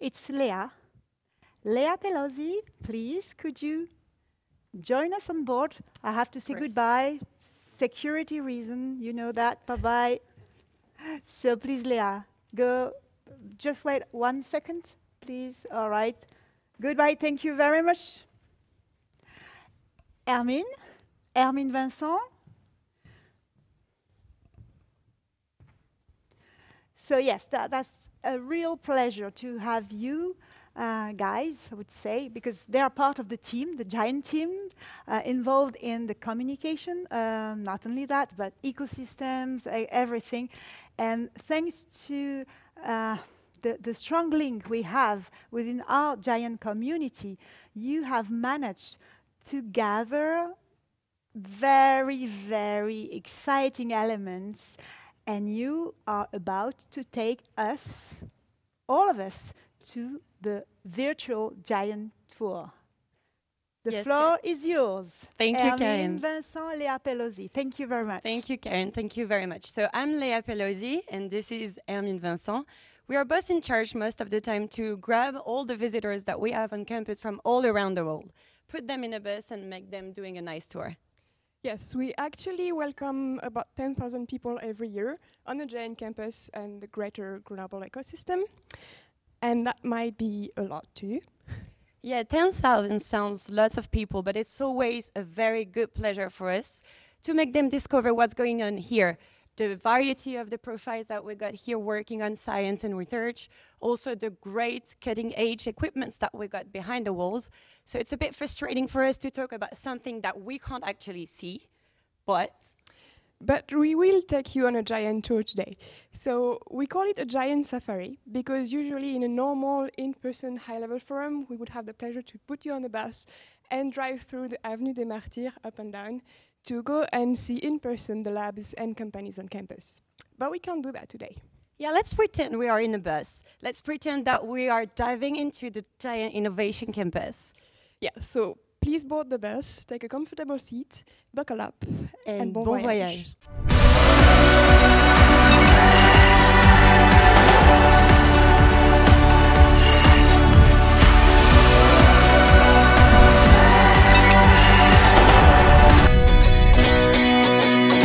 it's Lea. Lea Pelosi, please, could you join us on board? I have to say goodbye. Security reason, you know that. Bye-bye. So please, Lea, go. Just wait 1 second, please. All right. Goodbye. Thank you very much. Hermine Vincent. So yes, that's a real pleasure to have you guys, I would say, because they are part of the team, the Giant team, involved in the communication, not only that, but ecosystems, everything. And thanks to the strong link we have within our Giant community, you have managed to gather very, very exciting elements, and you are about to take us, all of us, to the virtual Giant tour. The floor is yours. Thank you, Karen. Hermine Vincent, Lea Pelosi. Thank you very much. Thank you, Karen. Thank you very much. So I'm Lea Pelosi, and this is Hermine Vincent. We are both in charge most of the time to grab all the visitors that we have on campus from all around the world, put them in a bus and make them doing a nice tour. Yes, we actually welcome about 10,000 people every year on the Giant campus and the greater Grenoble ecosystem. And that might be a lot to you. Yeah, 10,000 sounds lots of people, but it's always a very good pleasure for us to make them discover what's going on here. The variety of the profiles that we got here working on science and research, also the great cutting-edge equipments that we got behind the walls. So it's a bit frustrating for us to talk about something that we can't actually see, but we will take you on a Giant tour today. So we call it a Giant safari because usually in a normal in-person high-level forum, we would have the pleasure to put you on the bus and drive through the Avenue des Martyrs up and down to go and see in person the labs and companies on campus. But we can't do that today. Yeah, let's pretend we are in a bus. Let's pretend that we are diving into the Giant Innovation campus. Yeah, so please board the bus, take a comfortable seat, buckle up, and bon voyage.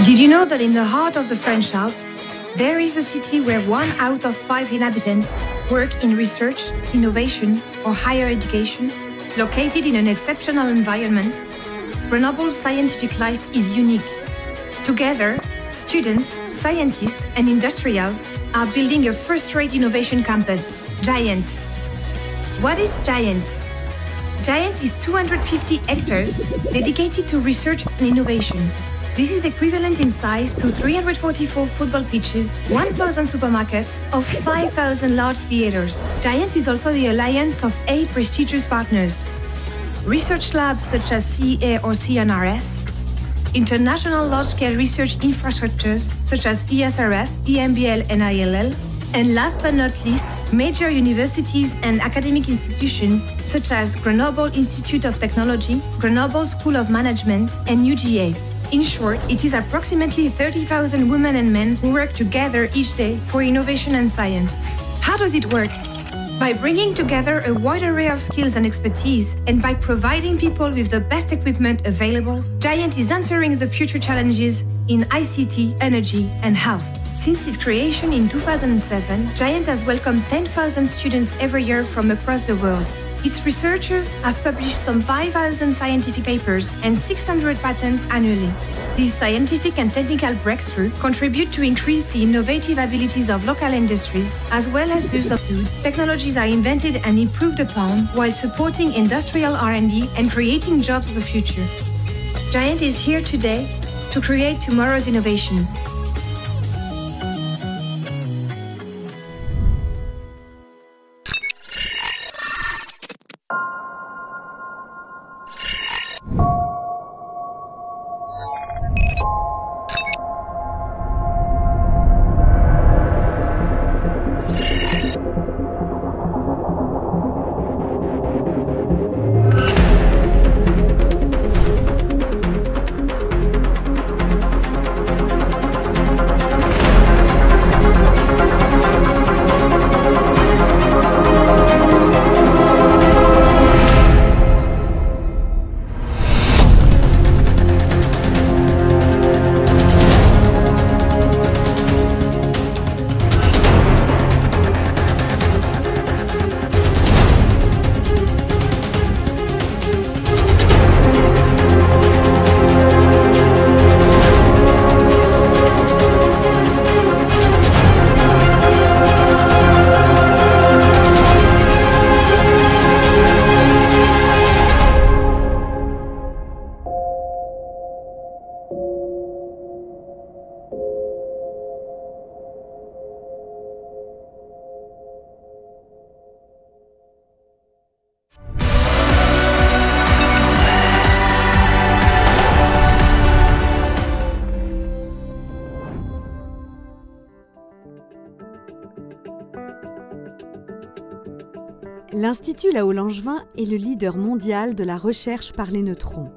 Did you know that in the heart of the French Alps, there is a city where 1 out of 5 inhabitants work in research, innovation, or higher education? Located in an exceptional environment, Grenoble's scientific life is unique. Together, students, scientists, and industrials are building a first-rate innovation campus, Giant. What is Giant? Giant is 250 hectares dedicated to research and innovation. This is equivalent in size to 344 football pitches, 1,000 supermarkets, or 5,000 large theaters. Giant is also the alliance of 8 prestigious partners. Research labs such as CEA or CNRS, international large-scale research infrastructures such as ESRF, EMBL, and ILL, and last but not least, major universities and academic institutions such as Grenoble Institute of Technology, Grenoble School of Management, and UGA. In short, it is approximately 30,000 women and men who work together each day for innovation and science. How does it work? By bringing together a wide array of skills and expertise, and by providing people with the best equipment available, Giant is answering the future challenges in ICT, energy, and health. Since its creation in 2007, Giant has welcomed 10,000 students every year from across the world. Its researchers have published some 5,000 scientific papers and 600 patents annually. These scientific and technical breakthroughs contribute to increase the innovative abilities of local industries, as well as those of food. Technologies are invented and improved upon while supporting industrial R&D and creating jobs of the future. Giant is here today to create tomorrow's innovations. L'Institut La Haut-Langevin est le leader mondial de la recherche par les neutrons.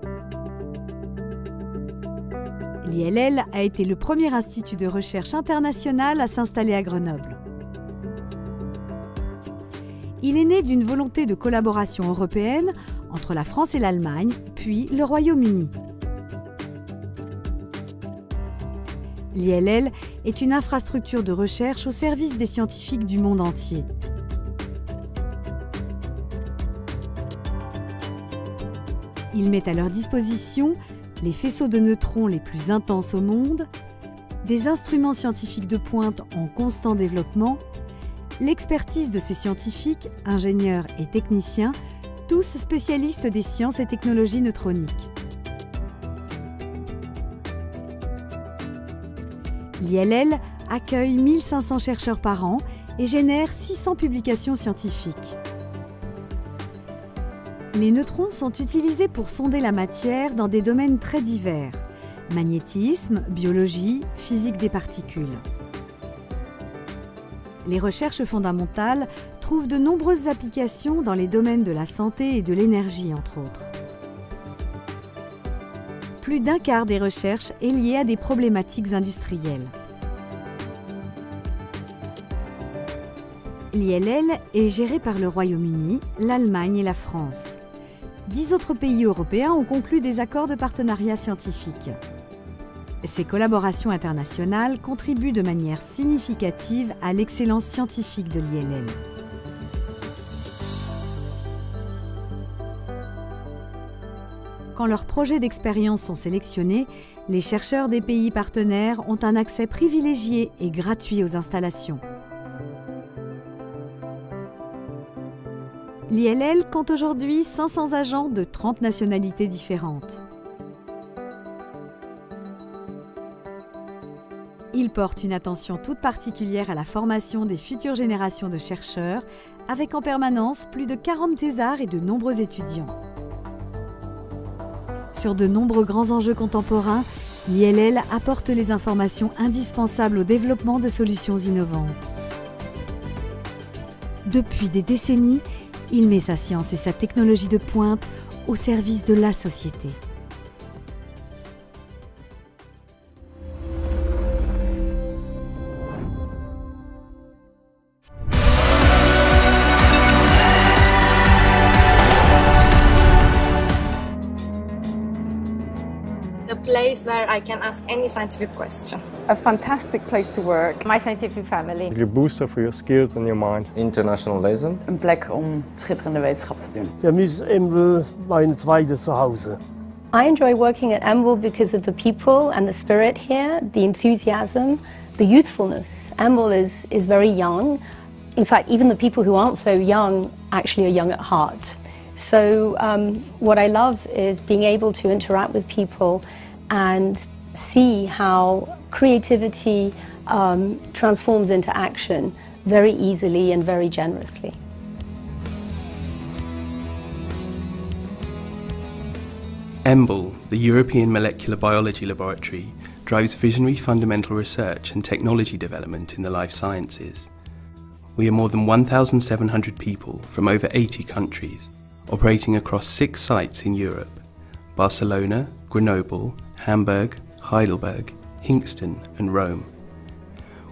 L'ILL a été le premier institut de recherche international à s'installer à Grenoble. Il est né d'une volonté de collaboration européenne entre la France et l'Allemagne, puis le Royaume-Uni. L'ILL est une infrastructure de recherche au service des scientifiques du monde entier. Il met à leur disposition les faisceaux de neutrons les plus intenses au monde, des instruments scientifiques de pointe en constant développement, l'expertise de ces scientifiques, ingénieurs et techniciens, tous spécialistes des sciences et technologies neutroniques. L'ILL accueille 1500 chercheurs par an et génère 600 publications scientifiques. Les neutrons sont utilisés pour sonder la matière dans des domaines très divers: magnétisme, biologie, physique des particules. Les recherches fondamentales trouvent de nombreuses applications dans les domaines de la santé et de l'énergie, entre autres. Plus d'un quart des recherches est lié à des problématiques industrielles. L'ILL est géré par le Royaume-Uni, l'Allemagne et la France. 10 autres pays européens ont conclu des accords de partenariat scientifique. Ces collaborations internationales contribuent de manière significative à l'excellence scientifique de l'ILL. Quand leurs projets d'expérience sont sélectionnés, les chercheurs des pays partenaires ont un accès privilégié et gratuit aux installations. L'ILL compte aujourd'hui 500 agents de 30 nationalités différentes. Il porte une attention toute particulière à la formation des futures générations de chercheurs, avec en permanence plus de 40 thésards et de nombreux étudiants. Sur de nombreux grands enjeux contemporains, l'ILL apporte les informations indispensables au développement de solutions innovantes. Depuis des décennies, il met sa science et sa technologie de pointe au service de la société. A place where I can ask any scientific question. A fantastic place to work. My scientific family. A booster for your skills and your mind. Internationalism. Een plek om schitterende wetenschap te doen. Für mich ist EMBL mein zweites Zuhause. I enjoy working at EMBL because of the people and the spirit here, the enthusiasm, the youthfulness. EMBL is very young. In fact, even the people who aren't so young actually are young at heart. So what I love is being able to interact with people and see how creativity transforms into action very easily and very generously. EMBL, the European Molecular Biology Laboratory, drives visionary fundamental research and technology development in the life sciences. We are more than 1,700 people from over 80 countries, operating across 6 sites in Europe: Barcelona, Grenoble, Hamburg, Heidelberg, Hinxton and Rome.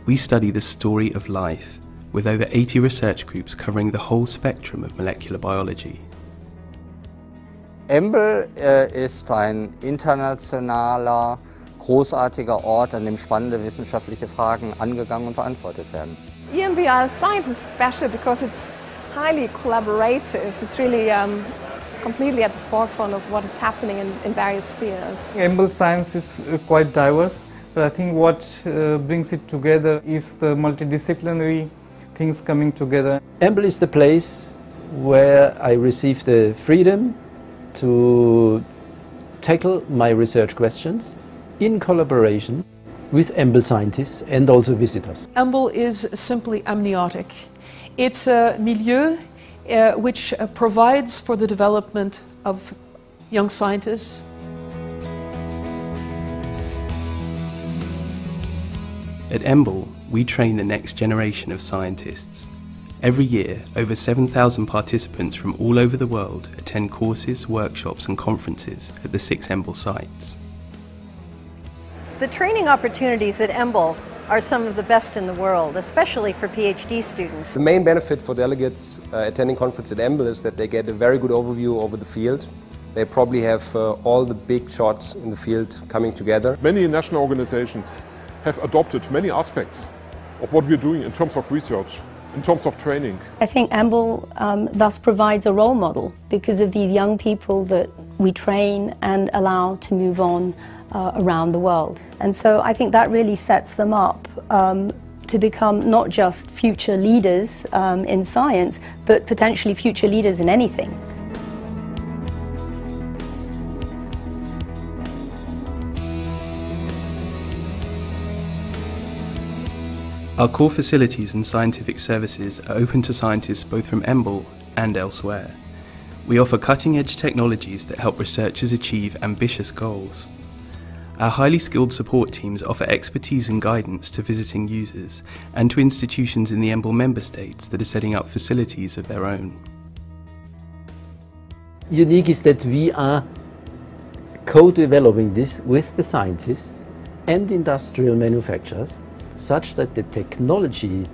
We study the story of life, with over 80 research groups covering the whole spectrum of molecular biology. EMBL ist ein internationaler, großartiger Ort, an dem spannende wissenschaftliche Fragen angegangen und beantwortet werden. EMBL science is special because it's highly collaborative. It's really completely at the forefront of what is happening in various fields. EMBL science is quite diverse, but I think what brings it together is the multidisciplinary things coming together. EMBL is the place where I receive the freedom to tackle my research questions in collaboration with EMBL scientists and also visitors. EMBL is simply amniotic. It's a milieu which provides for the development of young scientists. At EMBL, we train the next generation of scientists, Every year, over 7,000 participants from all over the world attend courses, workshops and conferences at the 6 EMBL sites. The training opportunities at EMBL are some of the best in the world, especially for PhD students. The main benefit for delegates attending conference at EMBL is that they get a very good overview over the field. They probably have all the big shots in the field coming together. Many national organizations have adopted many aspects of what we're doing in terms of research, in terms of training. I think EMBL thus provides a role model because of these young people that we train and allow to move on around the world. And so I think that really sets them up to become not just future leaders in science, but potentially future leaders in anything. Our core facilities and scientific services are open to scientists both from EMBL and elsewhere. We offer cutting-edge technologies that help researchers achieve ambitious goals. Our highly skilled support teams offer expertise and guidance to visiting users and to institutions in the EMBL member states that are setting up facilities of their own. Unique is that we are co-developing this with the scientists and industrial manufacturers, such that the technology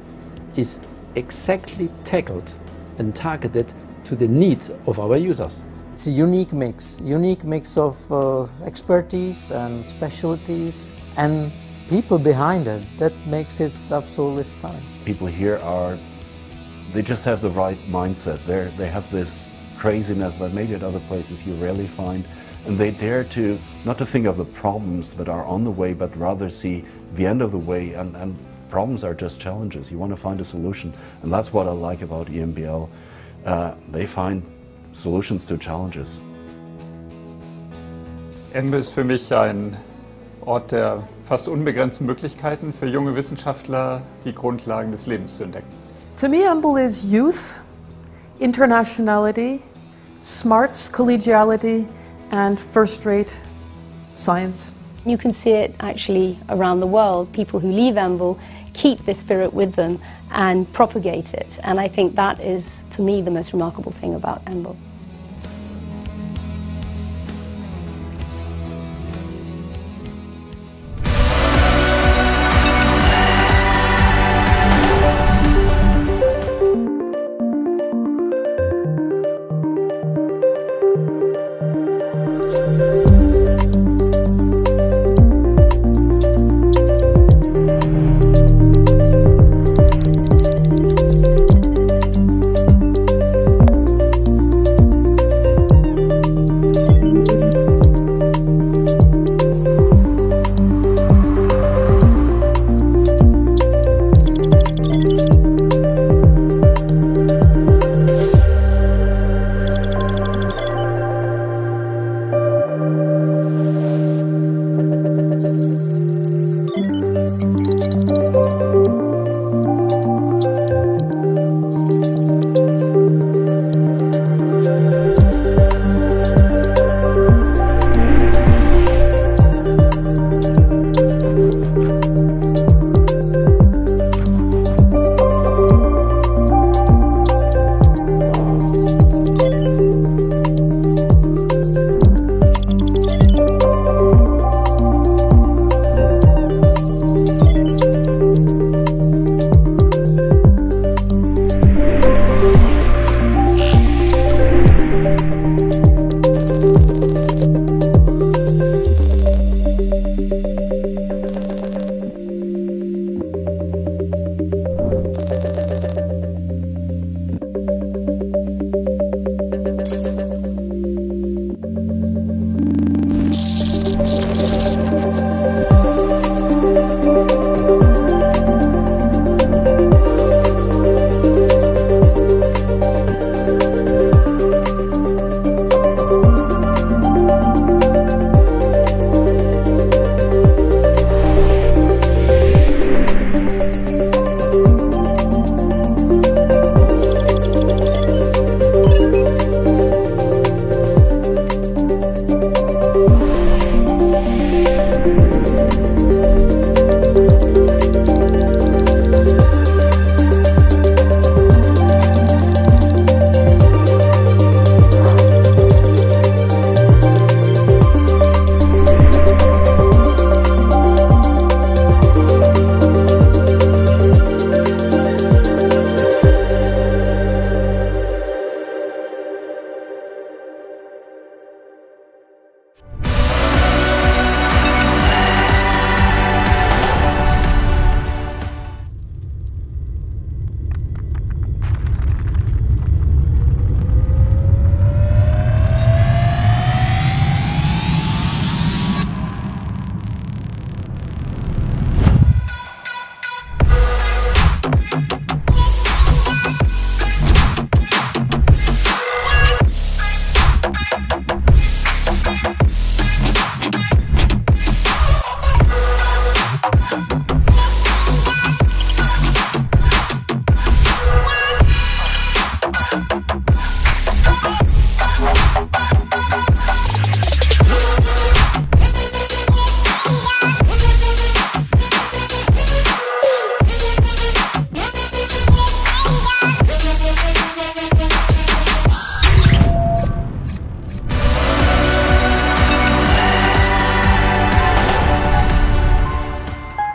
is exactly tackled and targeted to the needs of our users. It's a unique mix of expertise and specialties and people behind it. That makes it absolutely stunning. People here they just have the right mindset. They have this craziness that maybe at other places you rarely find, and they dare to not to think of the problems that are on the way, but rather see the end of the way, and problems are just challenges. You want to find a solution, and that's what I like about EMBL. They find solutions to challenges. EMBL ist für mich ein Ort der fast unbegrenzten Möglichkeiten für junge Wissenschaftler, die Grundlagen des Lebens zu entdecken. To me, EMBL is youth, internationality, smarts, collegiality, and first-rate science. You can see it actually around the world. People who leave EMBL keep this spirit with them and propagate it. And I think that is, for me, the most remarkable thing about EMBL.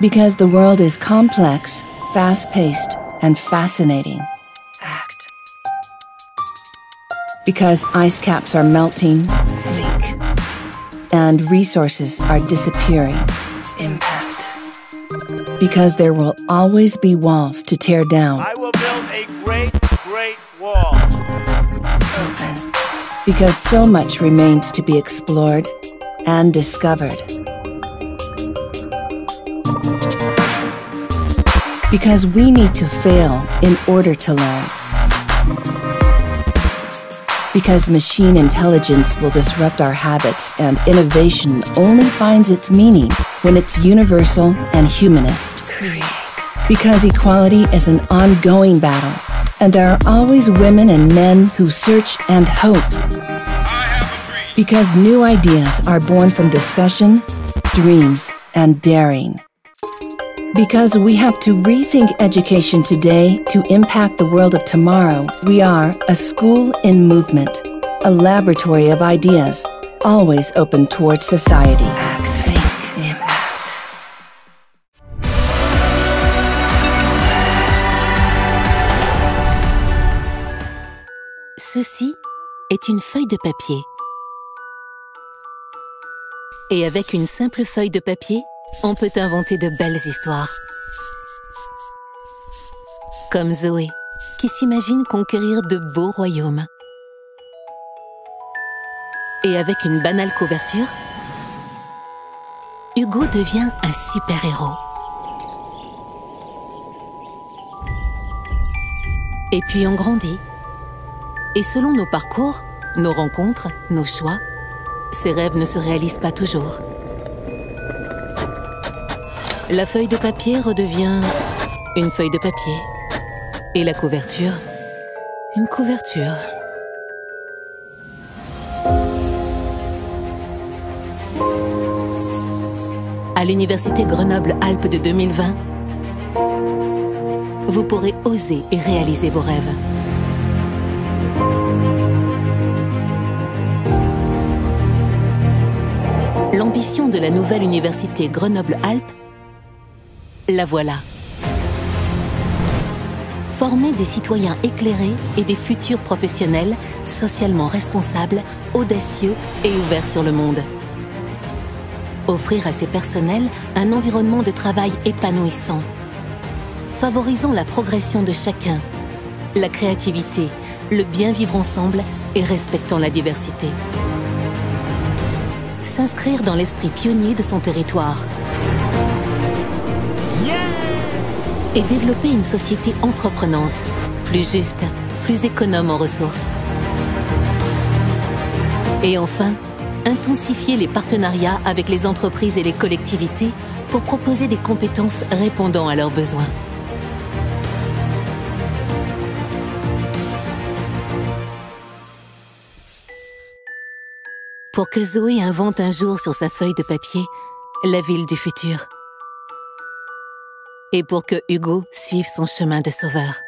Because the world is complex, fast-paced, and fascinating. Act. Because ice caps are melting. Think. And resources are disappearing. Impact. Because there will always be walls to tear down. I will build a great, great wall. Open. Because so much remains to be explored and discovered. Because we need to fail in order to learn. Because machine intelligence will disrupt our habits and innovation only finds its meaning when it's universal and humanist. Create. Because equality is an ongoing battle, and there are always women and men who search and hope. Because new ideas are born from discussion, dreams, and daring. Because we have to rethink education today to impact the world of tomorrow, we are a school in movement, a laboratory of ideas, always open towards society. Act. Think. Impact. Ceci est une feuille de papier. Et avec une simple feuille de papier, on peut inventer de belles histoires. Comme Zoé, qui s'imagine conquérir de beaux royaumes. Et avec une banale couverture, Hugo devient un super-héros. Et puis on grandit. Et selon nos parcours, nos rencontres, nos choix, ces rêves ne se réalisent pas toujours. La feuille de papier redevient une feuille de papier. Et la couverture, une couverture. À l'Université Grenoble-Alpes de 2020, vous pourrez oser et réaliser vos rêves. L'ambition de la nouvelle Université Grenoble-Alpes, la voilà. Former des citoyens éclairés et des futurs professionnels socialement responsables, audacieux et ouverts sur le monde. Offrir à ces personnels un environnement de travail épanouissant, favorisant la progression de chacun, la créativité, le bien vivre ensemble et respectant la diversité. S'inscrire dans l'esprit pionnier de son territoire. Et développer une société entreprenante, plus juste, plus économe en ressources. Et enfin, intensifier les partenariats avec les entreprises et les collectivités pour proposer des compétences répondant à leurs besoins. Pour que Zoé invente un jour sur sa feuille de papier la ville du futur. Et pour que Hugo suive son chemin de sauveur.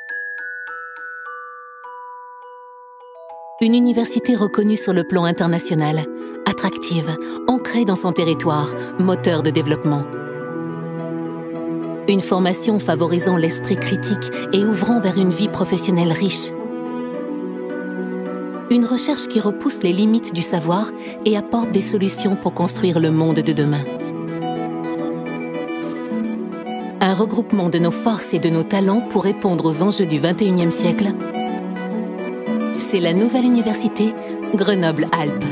Une université reconnue sur le plan international, attractive, ancrée dans son territoire, moteur de développement. Une formation favorisant l'esprit critique et ouvrant vers une vie professionnelle riche. Une recherche qui repousse les limites du savoir et apporte des solutions pour construire le monde de demain. Un regroupement de nos forces et de nos talents pour répondre aux enjeux du XXIe siècle. C'est la nouvelle université Grenoble-Alpes.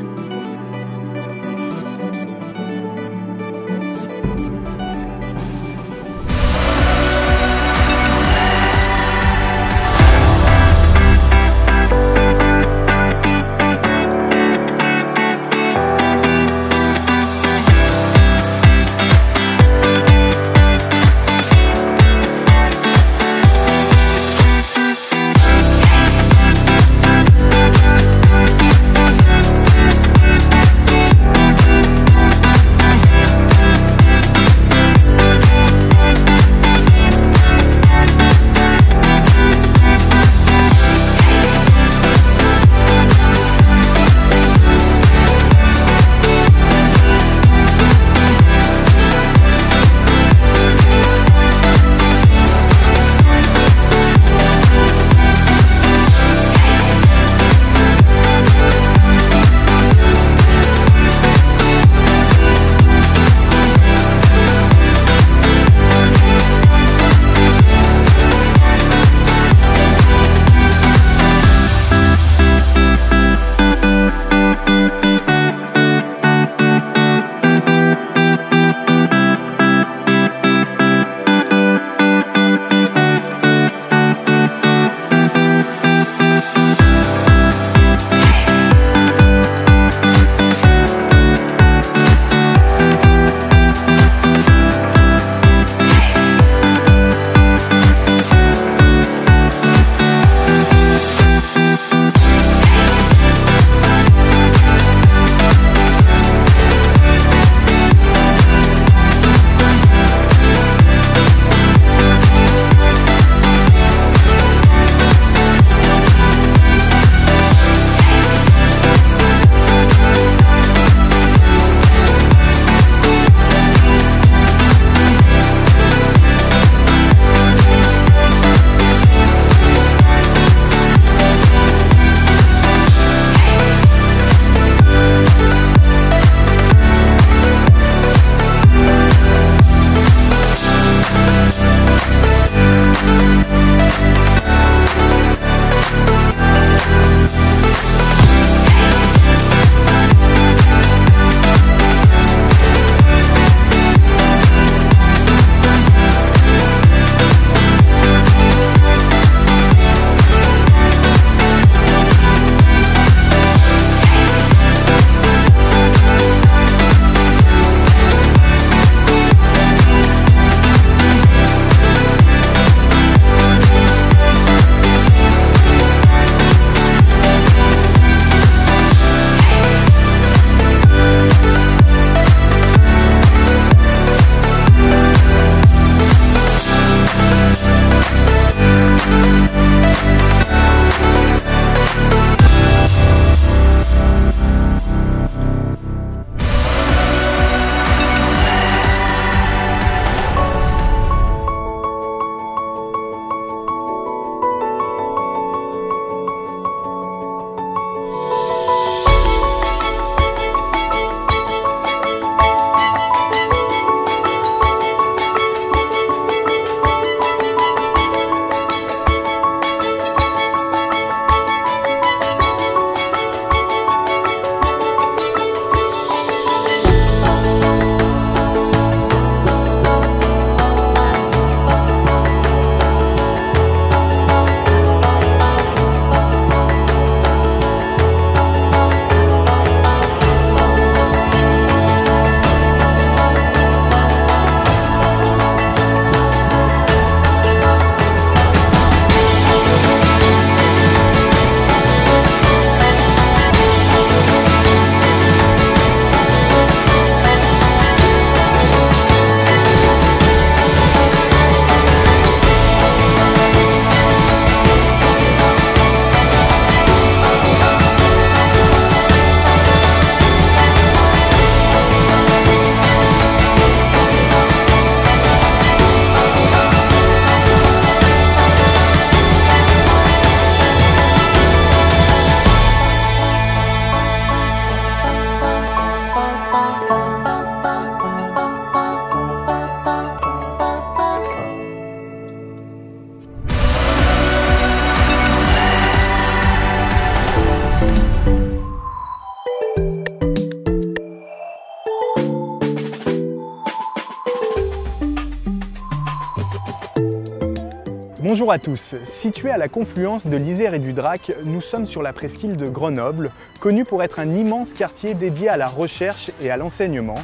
Bonjour à tous, situé à la confluence de l'Isère et du Drac, nous sommes sur la presqu'île de Grenoble, connue pour être un immense quartier dédié à la recherche et à l'enseignement.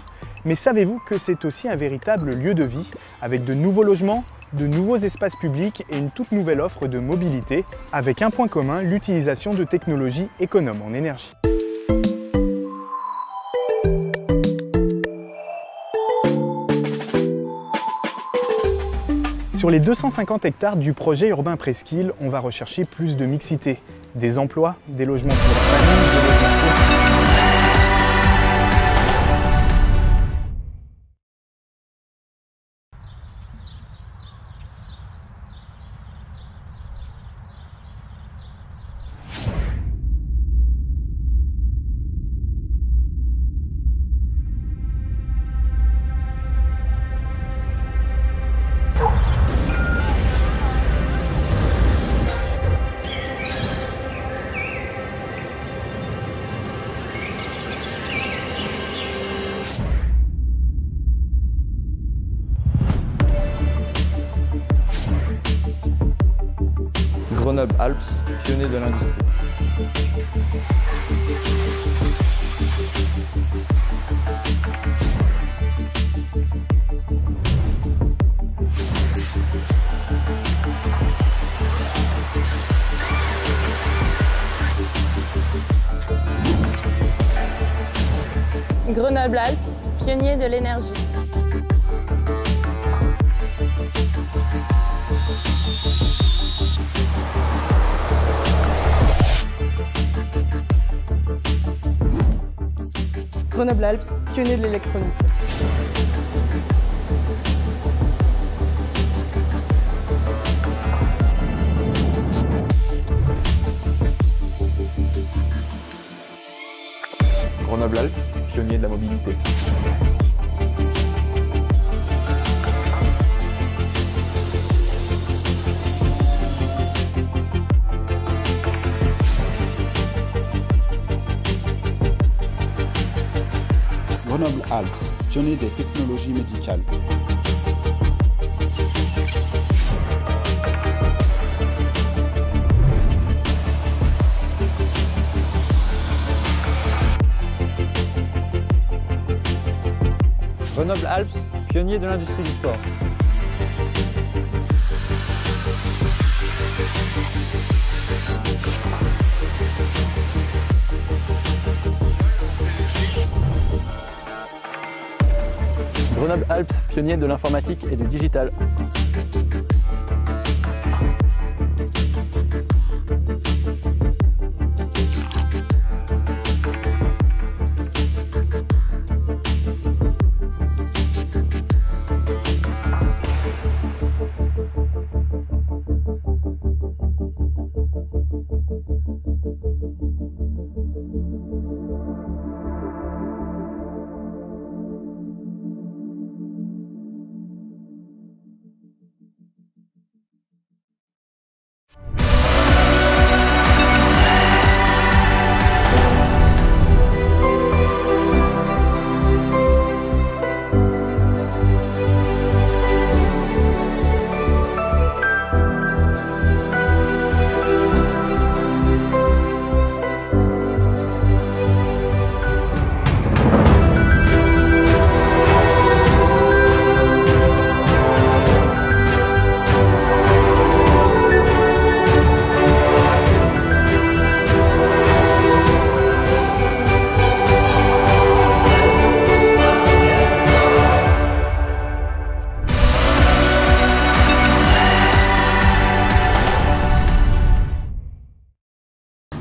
Mais savez-vous que c'est aussi un véritable lieu de vie, avec de nouveaux logements, de nouveaux espaces publics et une toute nouvelle offre de mobilité, avec un point commun, l'utilisation de technologies économes en énergie. Sur les 250 hectares du projet urbain Presqu'île, on va rechercher plus de mixité, des emplois, des logements pour la famille, des logements pour... Grenoble-Alpes, pionnier de l'industrie. Grenoble-Alpes, pionnier de l'énergie. Grenoble-Alpes, pionnier de l'électronique. Grenoble-Alpes, pionnier de la mobilité. Grenoble-Alpes, pionnier des technologies médicales. Grenoble-Alpes, pionnier de l'industrie du sport. Grenoble-Alpes, pionnier de l'informatique et du digital.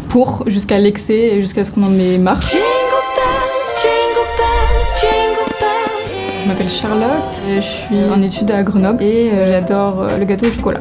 Pour jusqu'à l'excès et jusqu'à ce qu'on en ait marre. Je m'appelle Charlotte, je suis en études à Grenoble et j'adore le gâteau au chocolat.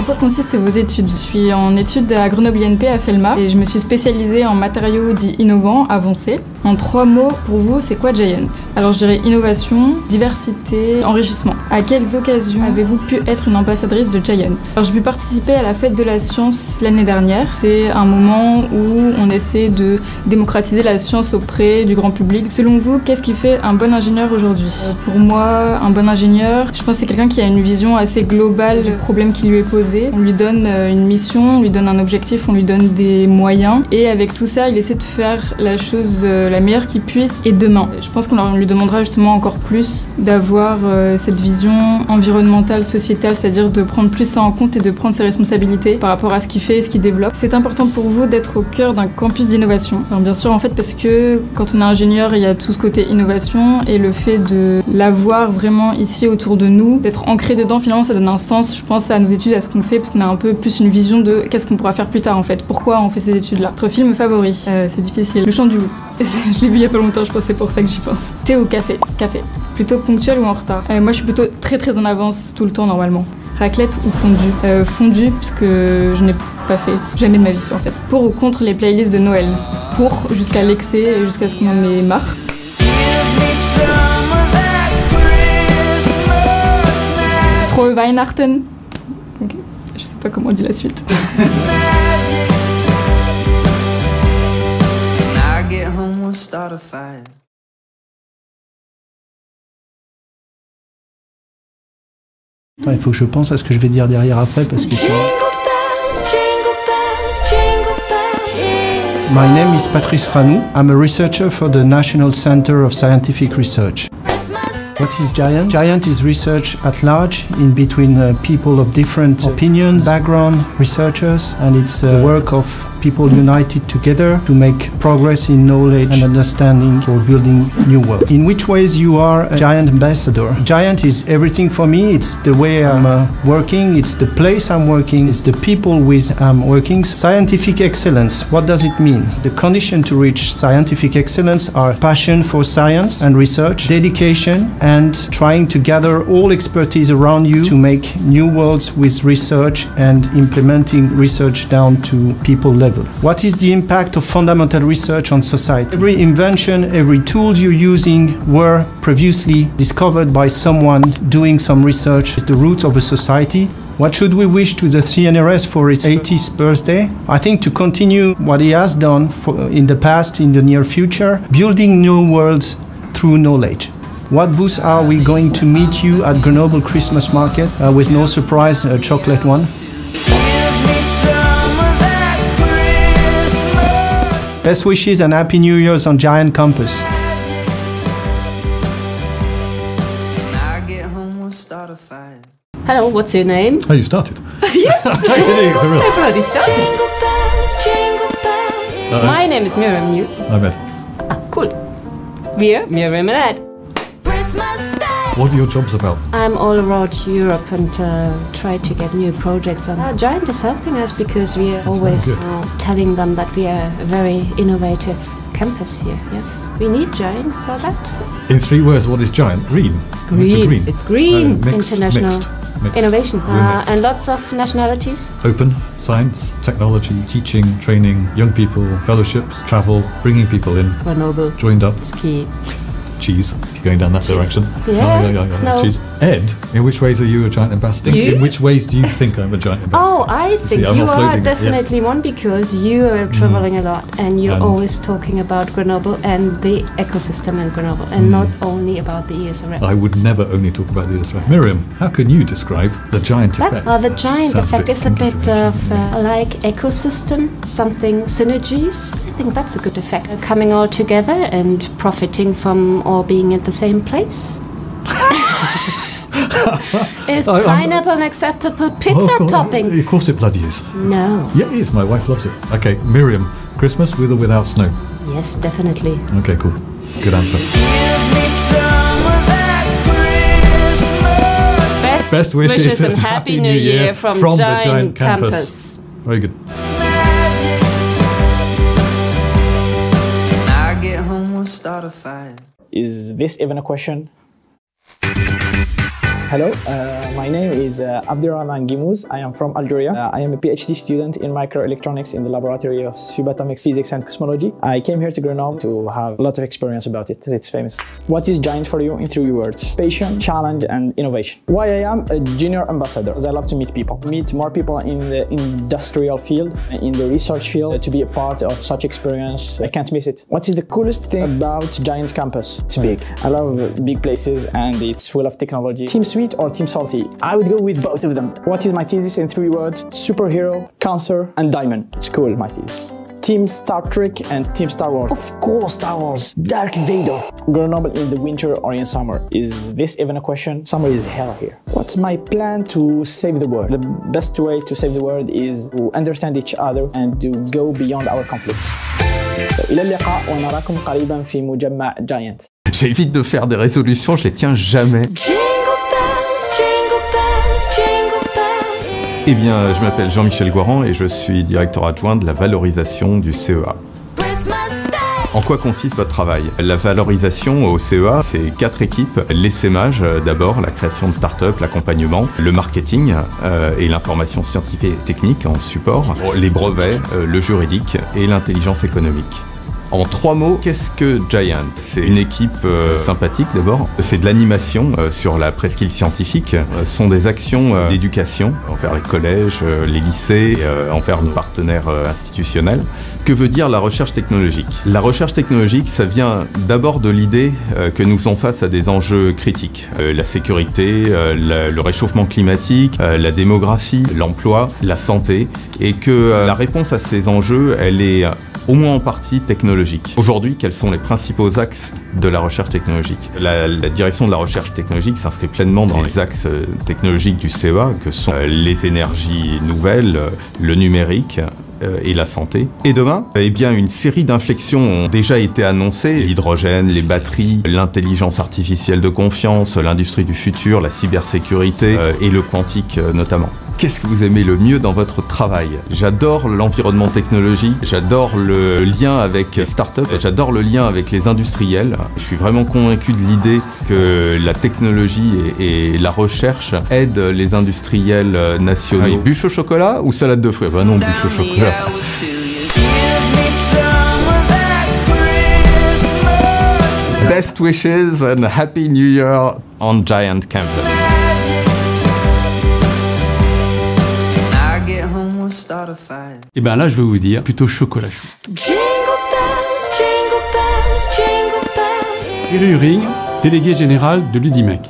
quoi consistent vos études? Je suis en études à Grenoble INP à Felma et je me suis spécialisée en matériaux dits innovants, avancés. En 3 mots, pour vous, c'est quoi Giant? Alors je dirais innovation, diversité, enrichissement. À quelles occasions avez-vous pu être une ambassadrice de Giant? Alors j'ai pu participer à la fête de la science l'année dernière. C'est un moment où on essaie de démocratiser la science auprès du grand public. Selon vous, qu'est-ce qui fait un bon ingénieur aujourd'hui? Pour moi, un bon ingénieur, je pense que c'est quelqu'un qui a une vision assez globale du problème qui lui est posé. On lui donne une mission, on lui donne un objectif, on lui donne des moyens. Et avec tout ça, il essaie de faire la chose la meilleure qu'il puisse. Et demain, je pense qu'on lui demandera justement encore plus d'avoir cette vision environnementale, sociétale, c'est-à-dire de prendre plus ça en compte et de prendre ses responsabilités par rapport à ce qu'il fait et ce qu'il développe. C'est important pour vous d'être au cœur d'un campus d'innovation. Alors bien sûr, en fait, parce que quand on est ingénieur, il y a tout ce côté innovation et le fait de l'avoir vraiment ici autour de nous, d'être ancré dedans, finalement, ça donne un sens, je pense, à nos études, à ce qu'on fait, parce qu'on a un peu plus une vision de qu'est-ce qu'on pourra faire plus tard, en fait. Pourquoi on fait ces études-là? Votre film favori? C'est difficile. Le Chant du Loup. Je l'ai vu il y a pas longtemps, je pense, c'est pour ça que j'y pense. Thé ou café? Café. Plutôt ponctuel ou en retard? Moi, je suis plutôt très en avance tout le temps, normalement. Raclette ou fondue? Fondue, puisque je n'ai pas fait jamais de ma vie, en fait. Pour ou contre les playlists de Noël? Pour, jusqu'à l'excès et jusqu'à ce qu'on en ait marre. Frohe Weihnachten. Okay. Je sais pas comment on dit la suite. Attends, il faut que je pense à ce que je vais dire derrière après parce que My name is Patrice Ranou. I'm a researcher for the National Center of Scientific Research. What is Giant? Giant is research at large in between people of different opinions, background, researchers, and it's the work of people united together to make progress in knowledge and understanding for building new world. In which ways you are a Giant ambassador? Giant is everything for me. It's the way I'm working, it's the place I'm working, it's the people with I'm working. Scientific excellence, what does it mean? The condition to reach scientific excellence are passion for science and research, dedication, and trying to gather all expertise around you to make new worlds with research and implementing research down to people level. What is the impact of fundamental research on society? Every invention, every tool you're using were previously discovered by someone doing some research. It's the root of a society. What should we wish to the CNRS for its 80th birthday? I think to continue what he has done in the past, in the near future, building new worlds through knowledge. What booths are we going to meet you at Grenoble Christmas Market? With no surprise, a chocolate one. Best wishes and Happy New Year's on Giant Campus. Hello, what's your name? Oh, you started? Yes! I've already started. My name is Miriam. You? I'm Ed. Ah, cool. We're Miriam and Ed. What are your jobs about? I'm all around Europe and try to get new projects on. Giant is helping us because we are always telling them that we are a very innovative campus here. Yes, we need Giant for that. In 3 words, what is Giant? Green. Green. It's green. Mixed, International mixed. innovation and lots of nationalities. Open, science, technology, teaching, training, young people, fellowships, travel, bringing people in. Grenoble. Joined up. Ski. Cheese, if you're going down that direction. Yeah, yeah. Cheese. Ed, in which ways are you a Giant ambassador? In which ways do you think I'm a Giant ambassador? Oh, I think you are definitely one because you are traveling a lot and you're always talking about Grenoble and the ecosystem in Grenoble and not only about the ESRF. I would never only talk about the ESRF. Miriam, how can you describe the Giant effect? The Giant effect is a bit of like ecosystem, something synergies. I think that's a good effect. Coming all together and profiting from all being at the same place. Is pineapple an acceptable pizza topping? Of course it bloody is. No. Yeah, it is. My wife loves it. Okay, Miriam, Christmas with or without snow? Yes, definitely. Okay, cool. Good answer. Best wishes and Happy New Year from the Giant Campus. Very good. I get home, we'll start a fire. Is this even a question? Hello, my name is Abdurrahman Gimouz. I am from Algeria. I am a PhD student in microelectronics in the laboratory of subatomic physics and cosmology. I came here to Grenoble to have a lot of experience about it. It's famous. What is Giant for you in 3 words? Passion, challenge, and innovation. Why I am a junior ambassador? Because I love to meet people. Meet more people in the industrial field, in the research field. To be a part of such experience, I can't miss it. What is the coolest thing about Giant campus? It's big. I love big places and it's full of technology. Team Sweet or Team Salty? I would go with both of them. What is my thesis in 3 words? Superhero, cancer, and diamond. It's cool, my thesis. Team Star Trek and Team Star Wars. Of course, Star Wars. Darth Vader. Grenoble in the winter or in summer. Is this even a question? Summer is hell here. What's my plan to save the world? The best way to save the world is to understand each other and to go beyond our conflicts. إلى اللقاء ونراكم قريبا في مجمع Giant. J'évite de faire des résolutions, je les tiens jamais. Eh bien, je m'appelle Jean-Michel Goiran et je suis directeur adjoint de la valorisation du CEA. En quoi consiste votre travail? La valorisation au CEA, c'est 4 équipes. L'essaimage d'abord, la création de start-up, l'accompagnement, le marketing et l'information scientifique et technique en support, les brevets, le juridique et l'intelligence économique. En 3 mots, qu'est-ce que Giant? C'est une équipe sympathique d'abord, c'est de l'animation sur la presqu'île scientifique, ce sont des actions d'éducation envers les collèges, les lycées, envers nos partenaires institutionnels. Que veut dire la recherche technologique? La recherche technologique, ça vient d'abord de l'idée que nous faisons face à des enjeux critiques. La sécurité, le réchauffement climatique, la démographie, l'emploi, la santé, et que la réponse à ces enjeux, elle est au moins en partie technologique. Aujourd'hui, quels sont les principaux axes de la recherche technologique? La direction de la recherche technologique s'inscrit pleinement dans les axes technologiques du CEA, que sont les énergies nouvelles, le numérique et la santé. Et demain, eh bien, une série d'inflexions ont déjà été annoncées. L'hydrogène, les batteries, l'intelligence artificielle de confiance, l'industrie du futur, la cybersécurité et le quantique notamment. Qu'est-ce que vous aimez le mieux dans votre travail? J'adore l'environnement technologique, j'adore le lien avec les startups, j'adore le lien avec les industriels. Je suis vraiment convaincu de l'idée que la technologie et la recherche aident les industriels nationaux. Ah, bûche au chocolat ou salade de fruits? Bah non, bûche au chocolat. Best wishes and Happy New Year on Giant Campus. Et bien là, je vais vous dire plutôt chocolat chaud. Thierry Huring, délégué général de l'UDIMEC.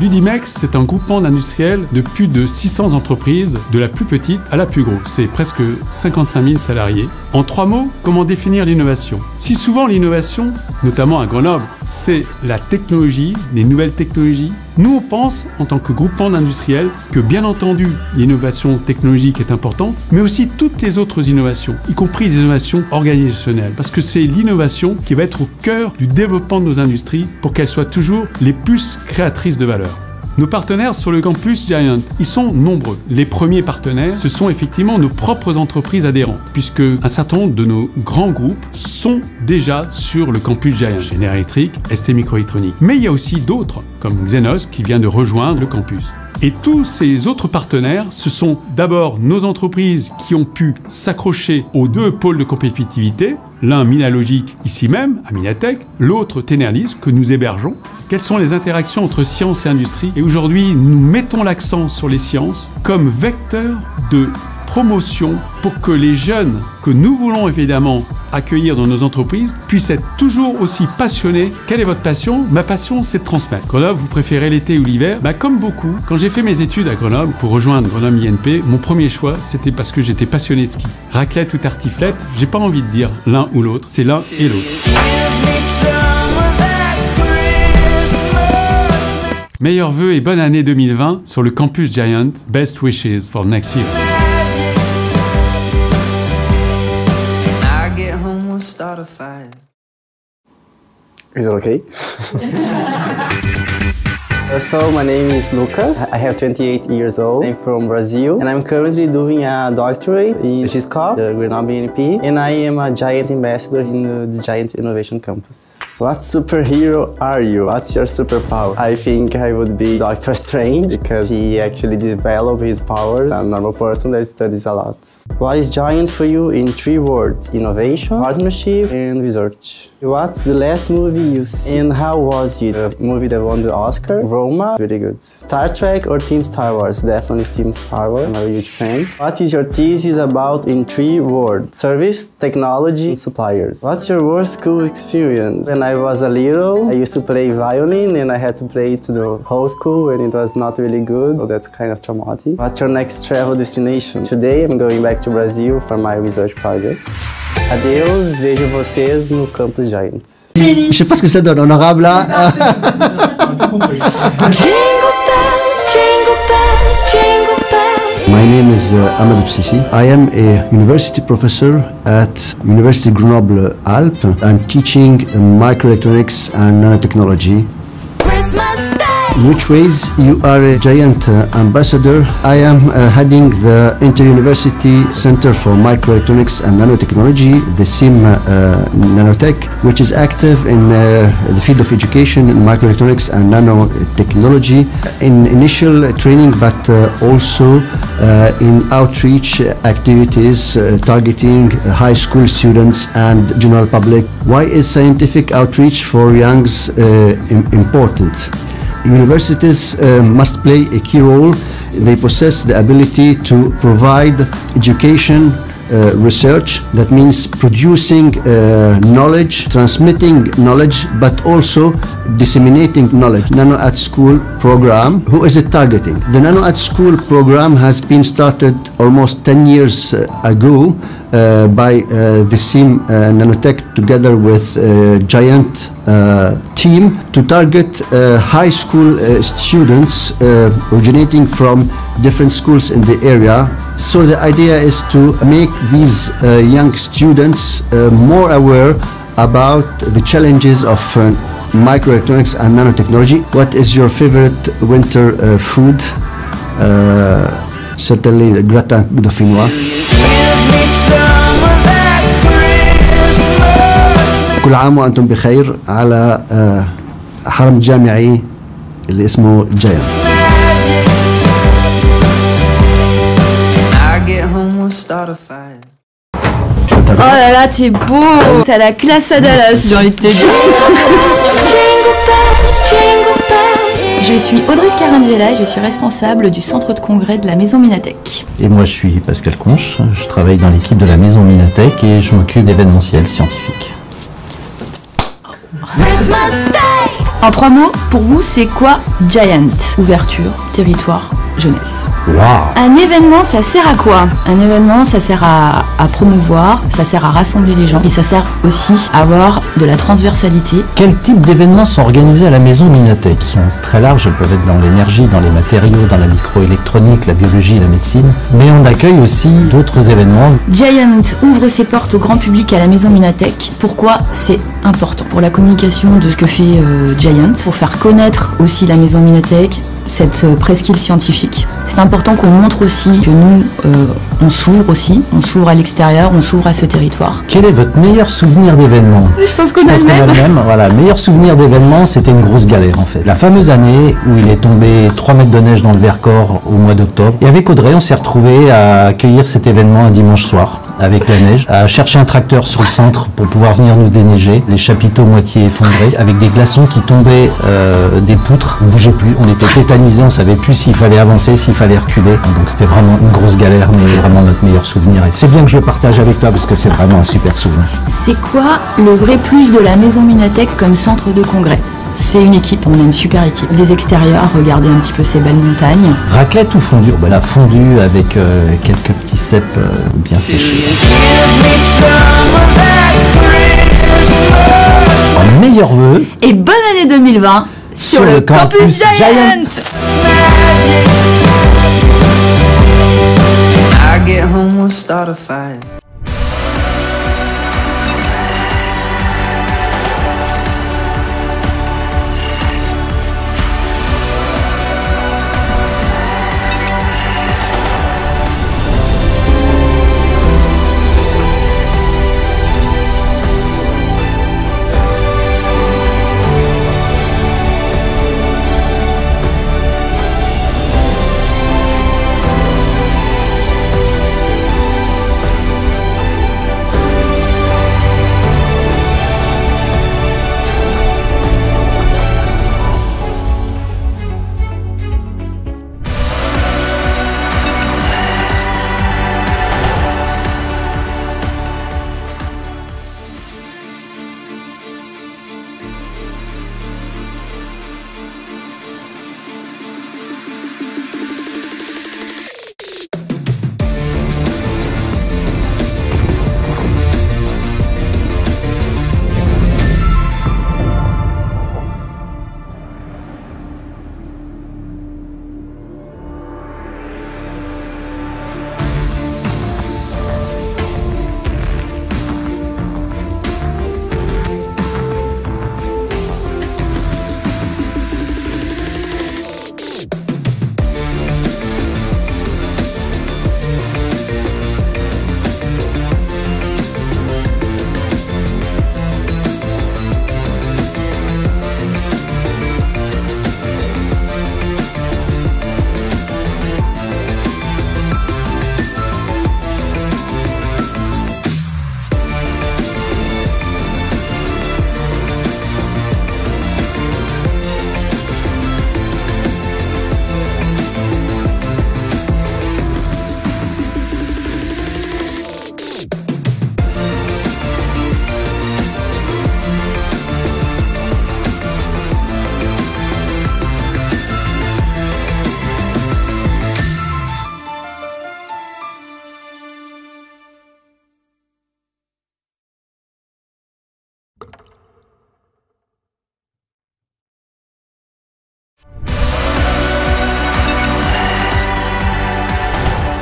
L'UDIMEC, c'est un groupement d'industriels de plus de 600 entreprises, de la plus petite à la plus grosse. C'est presque 55 000 salariés. En 3 mots, comment définir l'innovation? Si souvent l'innovation, notamment à Grenoble, c'est la technologie, les nouvelles technologies, nous on pense, en tant que groupement d'industriels, que bien entendu l'innovation technologique est importante, mais aussi toutes les autres innovations, y compris les innovations organisationnelles, parce que c'est l'innovation qui va être au cœur du développement de nos industries pour qu'elles soient toujours les plus créatrices de valeur. Nos partenaires sur le campus Giant, ils sont nombreux. Les premiers partenaires, ce sont effectivement nos propres entreprises adhérentes, puisque un certain nombre de nos grands groupes sont déjà sur le campus Giant. Général Électrique, ST Microélectronique. Mais il y a aussi d'autres, comme Xenos, qui vient de rejoindre le campus. Et tous ces autres partenaires, ce sont d'abord nos entreprises qui ont pu s'accrocher aux 2 pôles de compétitivité, l'un Minalogic ici même, à Minatec, l'autre Tenerdis, que nous hébergeons. Quelles sont les interactions entre science et industrie? Et aujourd'hui, nous mettons l'accent sur les sciences comme vecteur de promotion pour que les jeunes que nous voulons évidemment accueillir dans nos entreprises puissent être toujours aussi passionnés. Quelle est votre passion? Ma passion, c'est de transmettre. Grenoble, vous préférez l'été ou l'hiver? Comme beaucoup, quand j'ai fait mes études à Grenoble pour rejoindre Grenoble INP, mon premier choix, c'était parce que j'étais passionné de ski. Raclette ou tartiflette, j'ai pas envie de dire l'un ou l'autre, c'est l'un et l'autre. Meilleurs vœux et bonne année 2020 sur le campus Giant. Best wishes for next year. Is it okay? So my name is Lucas. I have 28 years old. I'm from Brazil and I'm currently doing a doctorate in GISCOP, the Grenoble INP, and I am a Giant ambassador in the Giant Innovation Campus. What superhero are you? What's your superpower? I think I would be Doctor Strange because he actually developed his powers. I'm a normal person that studies a lot. What is Giant for you in 3 words? Innovation, partnership, and research. What's the last movie you see and how was it? The movie that won the Oscar? Roma? Really good. Star Trek or Team Star Wars? Definitely Team Star Wars. I'm a huge fan. What is your thesis about in 3 words? Service, technology, and suppliers. What's your worst school experience? When I was a little, I used to play violin and I had to play it to the whole school and it was not really good. So that's kind of traumatic. What's your next travel destination? Today I'm going back to Brazil for my research project. Adeus, vejo vocês no Campus Giants. Je sais pas ce que ça donne, honorable là. My name is Amadou Sissi. I am a university professor at University Grenoble Alpes. I'm teaching microelectronics and nanotechnology. In which ways you are a Giant ambassador? I am heading the Inter-University Center for Microelectronics and Nanotechnology, the SIM Nanotech, which is active in the field of education in microelectronics and nanotechnology in initial training, but also in outreach activities targeting high school students and general public. Why is scientific outreach for youngs important? Universities must play a key role. They possess the ability to provide education, research, that means producing knowledge, transmitting knowledge, but also disseminating knowledge. Nano at School program, who is it targeting? The Nano at School program has been started almost 10 years ago by the SIM Nanotech together with Giant team to target high school students originating from different schools in the area. So the idea is to make these young students more aware about the challenges of microelectronics and nanotechnology. What is your favorite winter food? Certainly the gratin dauphinois. كل عام وأنتم بخير على حرم جامعي اللي اسمه جايان. Oh là là, t'es beau! T'as la classe à Dallas, j'ai envie de te dire. Je suis Audrey Scarangella et je suis responsable du centre de congrès de la Maison MINATEC. Et moi je suis Pascal Conche, je travaille dans l'équipe de la Maison MINATEC et je m'occupe d'événementiel scientifique. En 3 mots, pour vous, c'est quoi Giant? Ouverture, territoire, jeunesse. Wow. Un événement, ça sert à quoi? Un événement, ça sert à promouvoir, ça sert à rassembler les gens et ça sert aussi à avoir de la transversalité. Quels types d'événements sont organisés à la Maison MINATEC? Ils sont très larges, elles peuvent être dans l'énergie, dans les matériaux, dans la microélectronique, la biologie, la médecine. Mais on accueille aussi d'autres événements. Giant ouvre ses portes au grand public à la Maison MINATEC. Pourquoi c'est important? Pour la communication de ce que fait Giant, pour faire connaître aussi la Maison MINATEC, cette presqu'île scientifique. C'est important qu'on montre aussi que nous, on s'ouvre à l'extérieur, on s'ouvre à ce territoire. Quel est votre meilleur souvenir d'événement? Je pense qu'on a le même. Voilà, le meilleur souvenir d'événement, c'était une grosse galère en fait. La fameuse année où il est tombé 3 mètres de neige dans le Vercors au mois d'octobre. Et avec Audrey, on s'est retrouvés à accueillir cet événement un dimanche soir. Avec la neige, à chercher un tracteur sur le centre pour pouvoir venir nous déneiger, les chapiteaux moitié effondrés, avec des glaçons qui tombaient des poutres, on ne bougeait plus, on était tétanisés, on ne savait plus s'il fallait avancer, s'il fallait reculer. Donc c'était vraiment une grosse galère, mais c'est vraiment notre meilleur souvenir. Et c'est bien que je le partage avec toi parce que c'est vraiment un super souvenir. C'est quoi le vrai plus de la Maison MINATEC comme centre de congrès? C'est une équipe, on a une super équipe. Des extérieurs, regardez un petit peu ces belles montagnes. Raclette ou fondue? La fondue avec quelques petits cèpes bien séchés. Un meilleur vœu. Et bonne année 2020 sur le Campus Giant.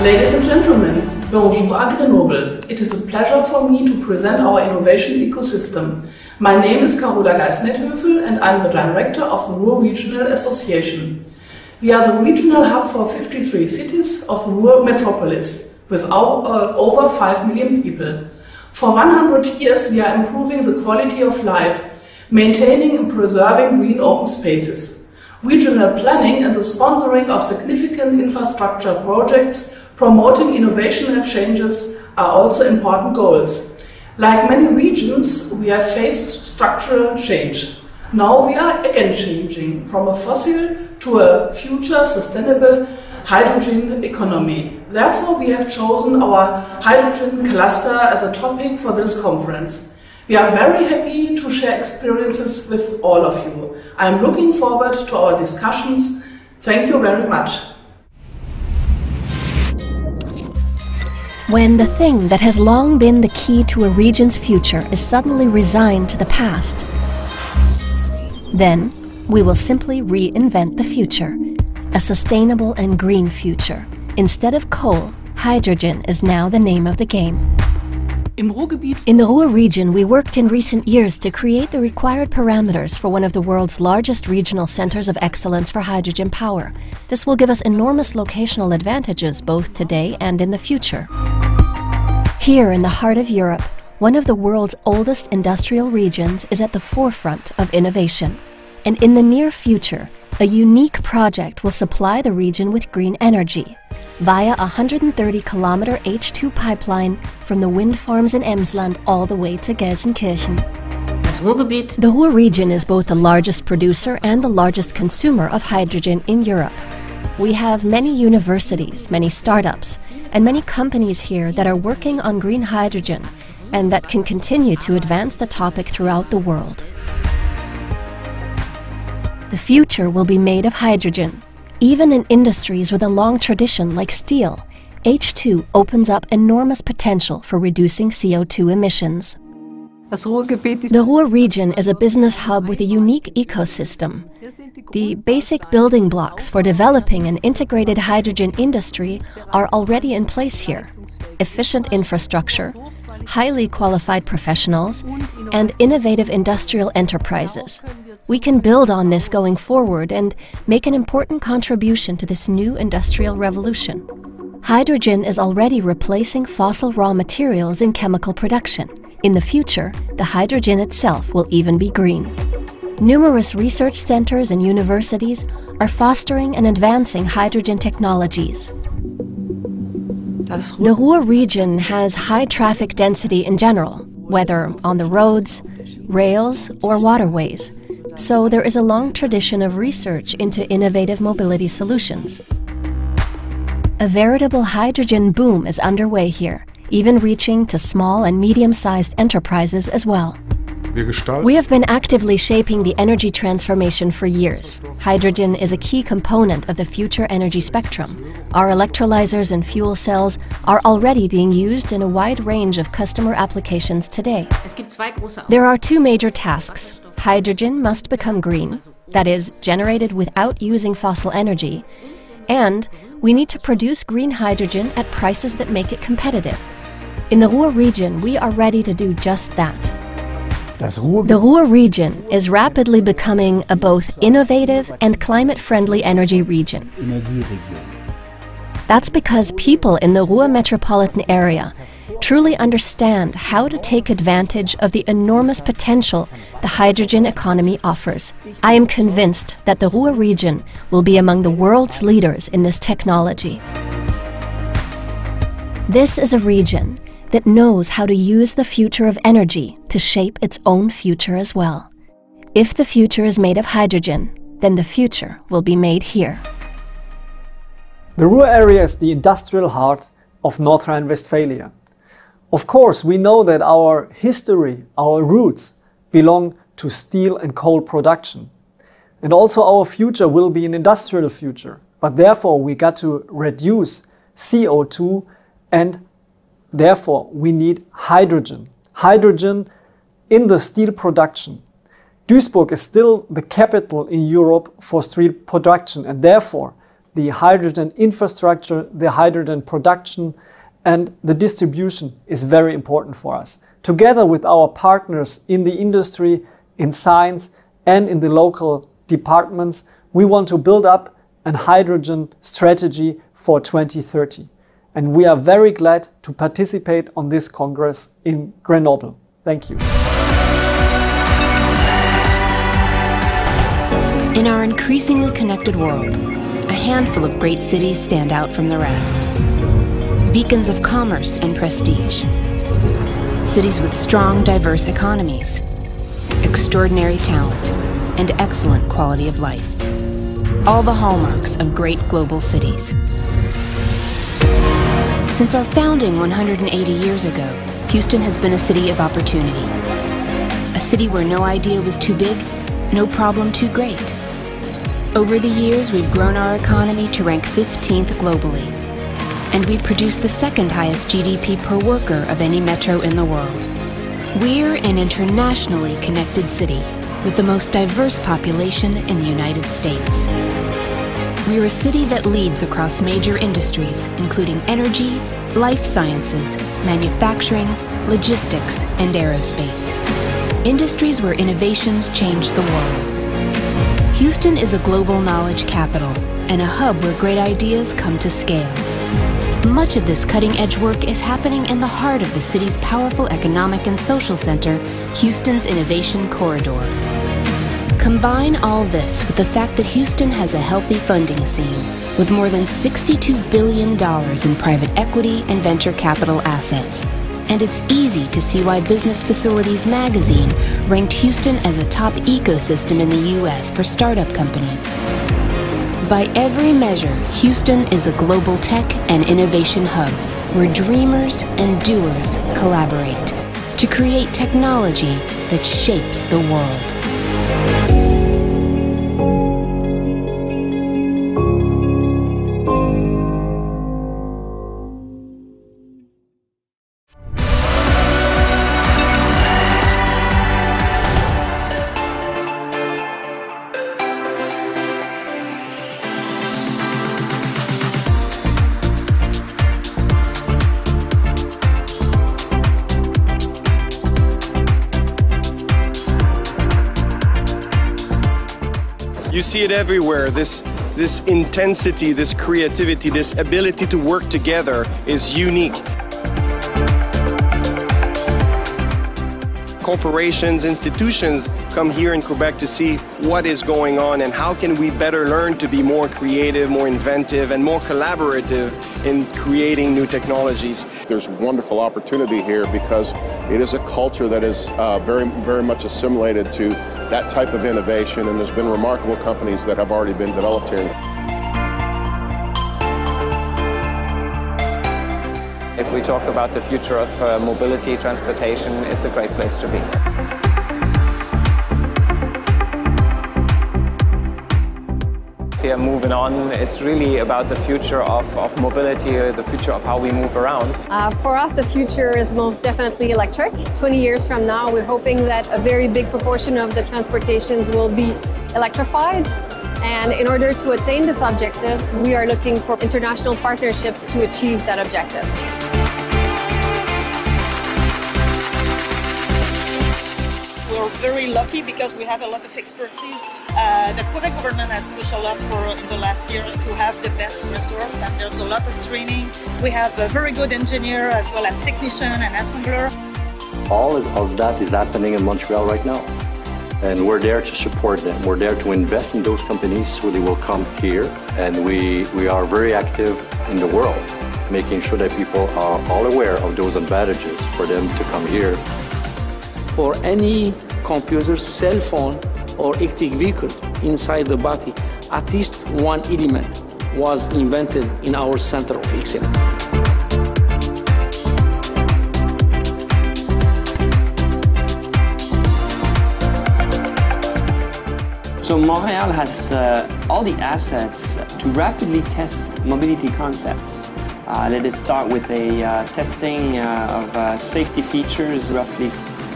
Ladies and gentlemen, bonjour à Grenoble. It is a pleasure for me to present our innovation ecosystem. My name is Carola Geis-Netthöfel and I'm the director of the Ruhr Regional Association. We are the regional hub for 53 cities of the Ruhr metropolis, with over 5 million people. For 100 years we are improving the quality of life, maintaining and preserving green open spaces. Regional planning and the sponsoring of significant infrastructure projects promoting innovation and changes are also important goals. Like many regions, we have faced structural change. Now we are again changing from a fossil to a future sustainable hydrogen economy. Therefore, we have chosen our hydrogen cluster as a topic for this conference. We are very happy to share experiences with all of you. I am looking forward to our discussions. Thank you very much. When the thing that has long been the key to a region's future is suddenly resigned to the past, then we will simply reinvent the future, a sustainable and green future. Instead of coal, hydrogen is now the name of the game. In the Ruhr region, we worked in recent years to create the required parameters for one of the world's largest regional centers of excellence for hydrogen power. This will give us enormous locational advantages both today and in the future. Here in the heart of Europe, one of the world's oldest industrial regions is at the forefront of innovation. And in the near future, a unique project will supply the region with green energy via a 130-kilometer H2 pipeline from the wind farms in Emsland all the way to Gelsenkirchen. The Ruhr region is both the largest producer and the largest consumer of hydrogen in Europe. We have many universities, many startups, and many companies here that are working on green hydrogen and that can continue to advance the topic throughout the world. The future will be made of hydrogen. Even in industries with a long tradition like steel, H2 opens up enormous potential for reducing CO2 emissions. The Ruhr region is a business hub with a unique ecosystem. The basic building blocks for developing an integrated hydrogen industry are already in place here. Efficient infrastructure, highly qualified professionals, and innovative industrial enterprises. We can build on this going forward and make an important contribution to this new industrial revolution. Hydrogen is already replacing fossil raw materials in chemical production. In the future, the hydrogen itself will even be green. Numerous research centers and universities are fostering and advancing hydrogen technologies. The Ruhr region has high traffic density in general, whether on the roads, rails, or waterways. So there is a long tradition of research into innovative mobility solutions. A veritable hydrogen boom is underway here, even reaching to small and medium-sized enterprises as well. We have been actively shaping the energy transformation for years. Hydrogen is a key component of the future energy spectrum. Our electrolyzers and fuel cells are already being used in a wide range of customer applications today. There are two major tasks. Hydrogen must become green, that is, generated without using fossil energy, and we need to produce green hydrogen at prices that make it competitive. In the Ruhr region, we are ready to do just that. The Ruhr region is rapidly becoming a both innovative and climate-friendly energy region. That's because people in the Ruhr metropolitan area truly understand how to take advantage of the enormous potential the hydrogen economy offers. I am convinced that the Ruhr region will be among the world's leaders in this technology. This is a region that knows how to use the future of energy to shape its own future as well. If the future is made of hydrogen, then the future will be made here. The Ruhr area is the industrial heart of North Rhine-Westphalia. Of course, we know that our history, our roots, belong to steel and coal production. And also our future will be an industrial future. But therefore, we got to reduce CO2 and therefore, we need hydrogen. Hydrogen in the steel production. Duisburg is still the capital in Europe for steel production, and therefore, the hydrogen infrastructure, the hydrogen production, and the distribution is very important for us. Together with our partners in the industry, in science, and in the local departments, we want to build up a hydrogen strategy for 2030. And we are very glad to participate on this Congress in Grenoble. Thank you. In our increasingly connected world, a handful of great cities stand out from the rest. Beacons of commerce and prestige. Cities with strong, diverse economies, extraordinary talent, and excellent quality of life. All the hallmarks of great global cities. Since our founding 180 years ago, Houston has been a city of opportunity. A city where no idea was too big, no problem too great. Over the years, we've grown our economy to rank 15th globally. And we produce the second highest GDP per worker of any metro in the world. We're an internationally connected city with the most diverse population in the United States. We're a city that leads across major industries, including energy, life sciences, manufacturing, logistics, and aerospace. Industries where innovations change the world. Houston is a global knowledge capital and a hub where great ideas come to scale. Much of this cutting-edge work is happening in the heart of the city's powerful economic and social center, Houston's Innovation Corridor. Combine all this with the fact that Houston has a healthy funding scene, with more than $62 billion in private equity and venture capital assets. And it's easy to see why Business Facilities magazine ranked Houston as a top ecosystem in the U.S. for startup companies. By every measure, Houston is a global tech and innovation hub where dreamers and doers collaborate to create technology that shapes the world. You see it everywhere. This intensity, this creativity, this ability to work together is unique. Corporations, institutions come here in Quebec to see what is going on and how can we better learn to be more creative, more inventive, and more collaborative in creating new technologies. There's wonderful opportunity here because it is a culture that is very much assimilated to that type of innovation, and there's been remarkable companies that have already been developed here. If we talk about the future of mobility, transportation, it's a great place to be. Here, moving on, it's really about the future of mobility, the future of how we move around. For us, the future is most definitely electric. 20 years from now, we're hoping that a very big proportion of the transportations will be electrified. And in order to attain this objective, we are looking for international partnerships to achieve that objective. We're very lucky because we have a lot of expertise. The Quebec government has pushed a lot in the last year to have the best resource, and there's a lot of training. We have a very good engineer as well as technician and assembler. All of that is happening in Montreal right now. And we're there to support them. We're there to invest in those companies so they will come here. And we are very active in the world, making sure that people are all aware of those advantages for them to come here. For any computer, cell phone, or electric vehicle inside the body, at least one element was invented in our Center of Excellence. So Montreal has all the assets to rapidly test mobility concepts. Let us start with a testing of safety features roughly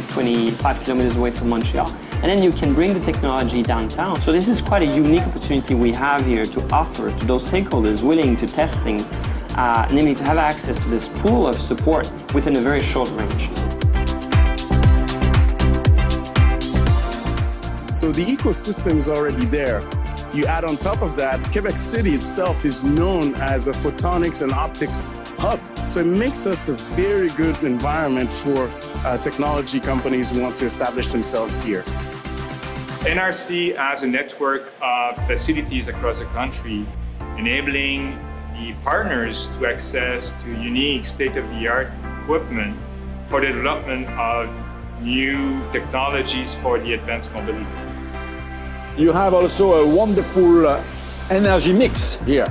25 kilometers away from Montreal. and then you can bring the technology downtown. So this is quite a unique opportunity we have here to offer to those stakeholders willing to test things, namely to have access to this pool of support within a very short range. So the ecosystem is already there. You add on top of that, Quebec City itself is known as a photonics and optics hub. So it makes us a very good environment for technology companies who want to establish themselves here. NRC has a network of facilities across the country, enabling the partners to access to unique state-of-the-art equipment for the development of new technologies for the advanced mobility. You have also a wonderful energy mix here,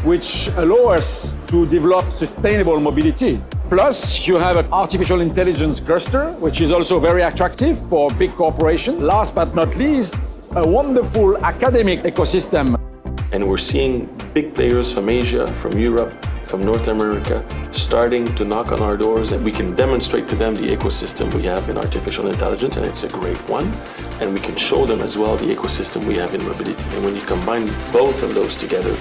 which allows us to develop sustainable mobility. Plus, you have an artificial intelligence cluster, which is also very attractive for big corporations. Last but not least, a wonderful academic ecosystem. And we're seeing big players from Asia, from Europe, from North America, starting to knock on our doors, and we can demonstrate to them the ecosystem we have in artificial intelligence, and it's a great one. And we can show them as well the ecosystem we have in mobility. And when you combine both of those together,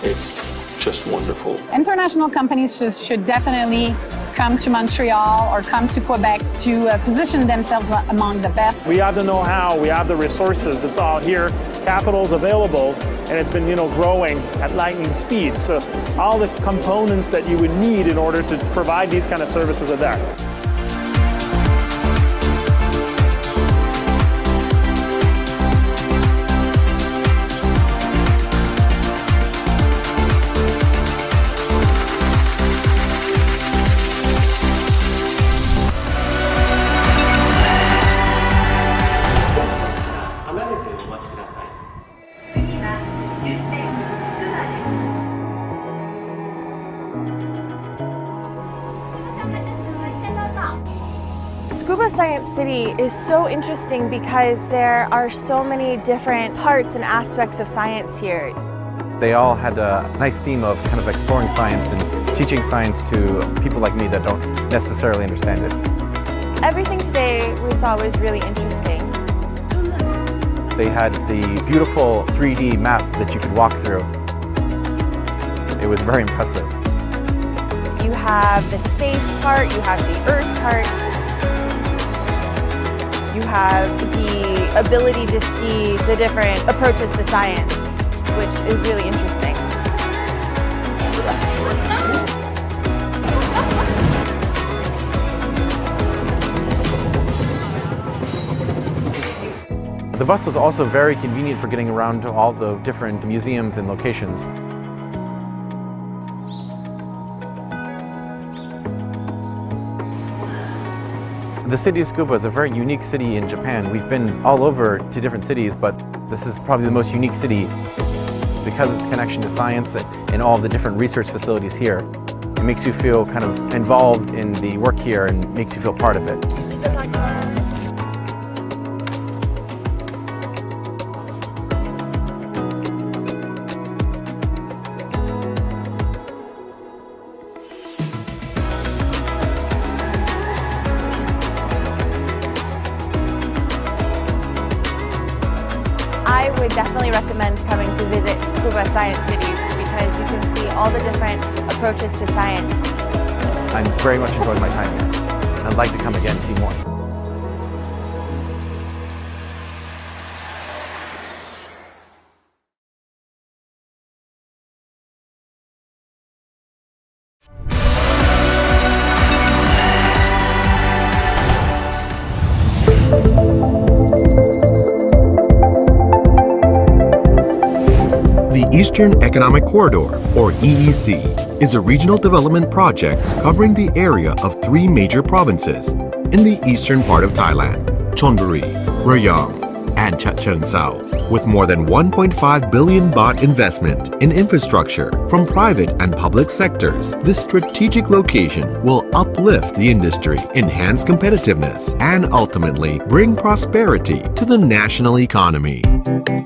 it's just wonderful. International companies should definitely come to Montreal or come to Quebec to position themselves among the best. We have the know-how, we have the resources, it's all here, capital's available, and it's been growing at lightning speed. So all the components that you would need in order to provide these kind of services are there. Scuba Science City is so interesting because there are so many different parts and aspects of science here. They all had a nice theme of kind of exploring science and teaching science to people like me that don't necessarily understand it. Everything today we saw was really interesting. They had the beautiful 3D map that you could walk through. It was very impressive. You have the space part, you have the Earth part. You have the ability to see the different approaches to science, which is really interesting. The bus was also very convenient for getting around to all the different museums and locations. The city of Tsukuba is a very unique city in Japan. We've been all over to different cities, but this is probably the most unique city because of its connection to science and all the different research facilities here. It makes you feel kind of involved in the work here and makes you feel part of it. I would definitely recommend coming to visit Scuba Science City because you can see all the different approaches to science. I'm very much enjoying my time here. I'd like to come again and see more. The Eastern Economic Corridor, or EEC, is a regional development project covering the area of 3 major provinces in the eastern part of Thailand: Chonburi, Rayong, and Chachoengsao. With more than 1.5 billion baht investment in infrastructure from private and public sectors, this strategic location will uplift the industry, enhance competitiveness, and ultimately bring prosperity to the national economy.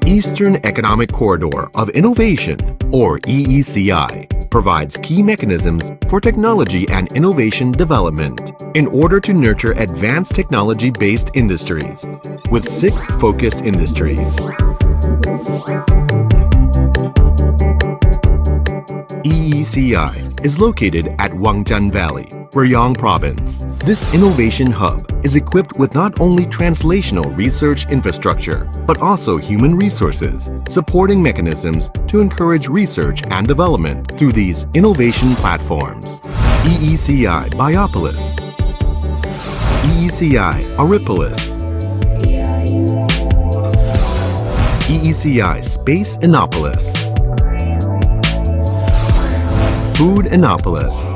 Eastern Economic Corridor of Innovation, or EECI, provides key mechanisms for technology and innovation development in order to nurture advanced technology-based industries with 6 focus industries. EECI is located at Wangjan Valley, Rayong Province. This innovation hub is equipped with not only translational research infrastructure, but also human resources, supporting mechanisms to encourage research and development through these innovation platforms. EECI Biopolis, EECI Auripolis, EECI Space Innopolis, Food Innopolis,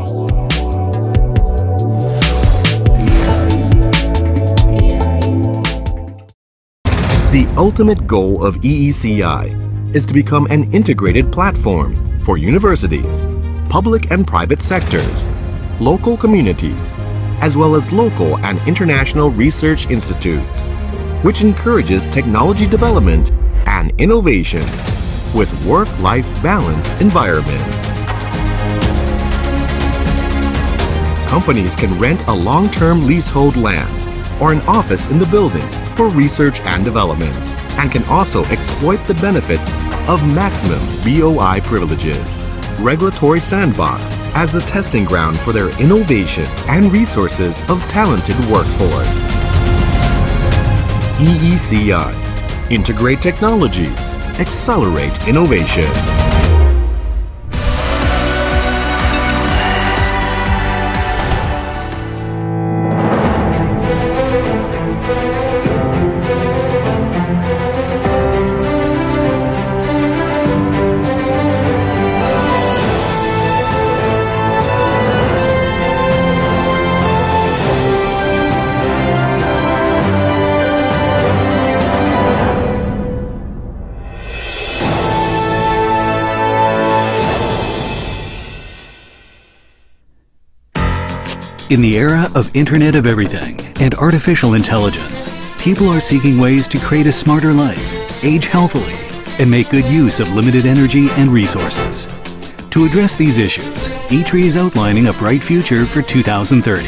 the ultimate goal of EECI is to become an integrated platform for universities, public and private sectors, local communities, as well as local and international research institutes, which encourages technology development and innovation with work-life balance environment. Companies can rent a long-term leasehold land or an office in the building for research and development, and can also exploit the benefits of maximum BOI privileges. Regulatory sandbox as a testing ground for their innovation and resources of talented workforce. EECI. Integrate technologies. Accelerate innovation. In the era of Internet of Everything and artificial intelligence, people are seeking ways to create a smarter life, age healthily, and make good use of limited energy and resources. To address these issues, E-Tree is outlining a bright future for 2030,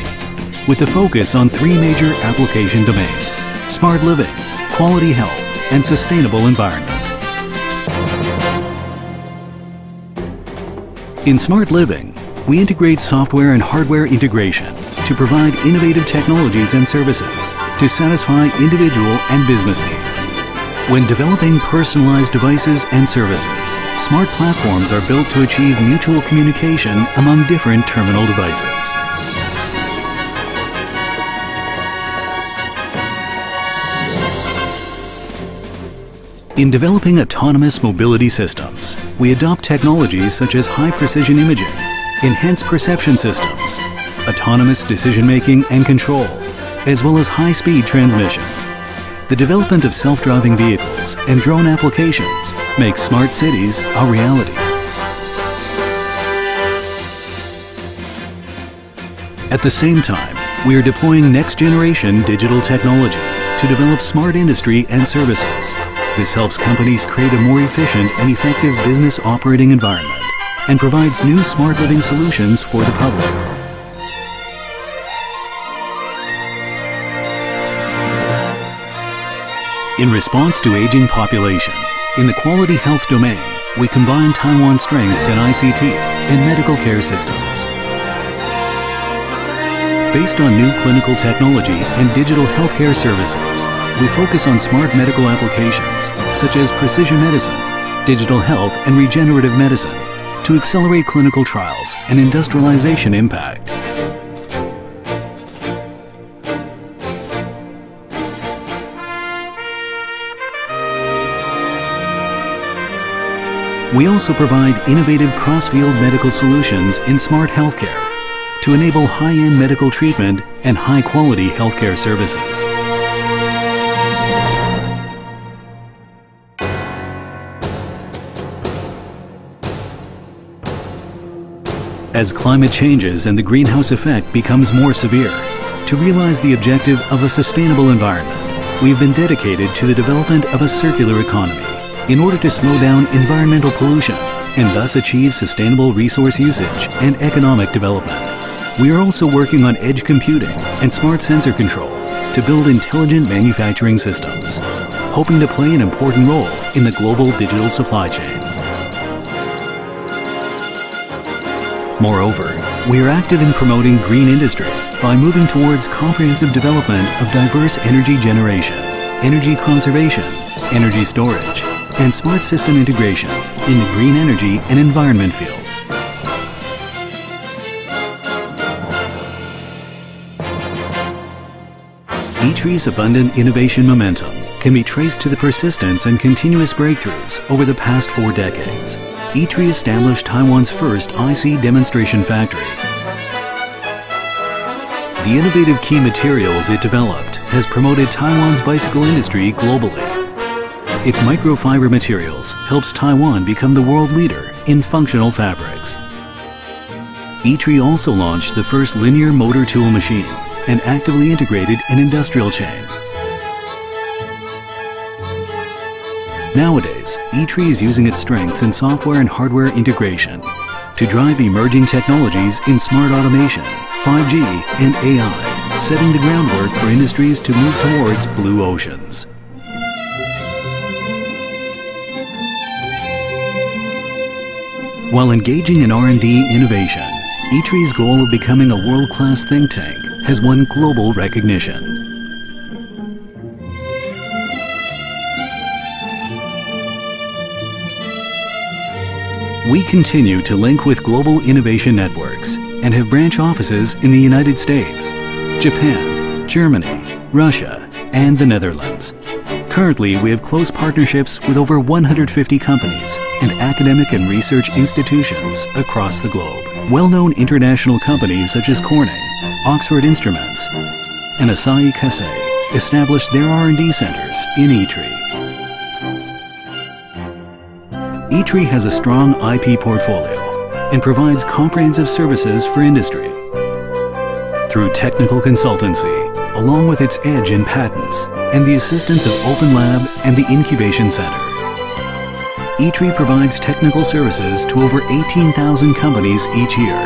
with a focus on 3 major application domains: smart living, quality health, and sustainable environment. In smart living, we integrate software and hardware integration to provide innovative technologies and services to satisfy individual and business needs. When developing personalized devices and services, smart platforms are built to achieve mutual communication among different terminal devices. In developing autonomous mobility systems, we adopt technologies such as high-precision imaging, enhanced perception systems, autonomous decision-making and control, as well as high-speed transmission. The development of self-driving vehicles and drone applications makes smart cities a reality. At the same time, we are deploying next-generation digital technology to develop smart industry and services. This helps companies create a more efficient and effective business operating environment and provides new smart living solutions for the public. In response to aging population, in the quality health domain, we combine Taiwan's strengths in ICT and medical care systems. Based on new clinical technology and digital healthcare services, we focus on smart medical applications such as precision medicine, digital health, and regenerative medicine to accelerate clinical trials and industrialization impact. We also provide innovative cross-field medical solutions in smart healthcare to enable high-end medical treatment and high-quality healthcare services. As climate changes and the greenhouse effect becomes more severe, to realize the objective of a sustainable environment, we've been dedicated to the development of a circular economy in order to slow down environmental pollution and thus achieve sustainable resource usage and economic development. We are also working on edge computing and smart sensor control to build intelligent manufacturing systems, hoping to play an important role in the global digital supply chain. Moreover, we are active in promoting green industry by moving towards comprehensive development of diverse energy generation, energy conservation, energy storage, and smart system integration in the green energy and environment field. ITRI's abundant innovation momentum can be traced to the persistence and continuous breakthroughs over the past 4 decades. ITRI established Taiwan's first IC demonstration factory. The innovative key materials it developed has promoted Taiwan's bicycle industry globally. Its microfiber materials helps Taiwan become the world leader in functional fabrics. ITRI also launched the first linear motor tool machine and actively integrated an industrial chain. Nowadays, ITRI is using its strengths in software and hardware integration to drive emerging technologies in smart automation, 5G, and AI, setting the groundwork for industries to move towards blue oceans. While engaging in R&D innovation, ITRI's goal of becoming a world-class think tank has won global recognition. We continue to link with global innovation networks and have branch offices in the United States, Japan, Germany, Russia, and the Netherlands. Currently, we have close partnerships with over 150 companies and academic and research institutions across the globe. Well-known international companies such as Corning, Oxford Instruments, and Asahi Kasei established their R&D centers in ITRI. ITRI has a strong IP portfolio and provides comprehensive services for industry. Through technical consultancy, along with its edge in patents and the assistance of Open Lab and the Incubation Center, ITRI provides technical services to over 18,000 companies each year.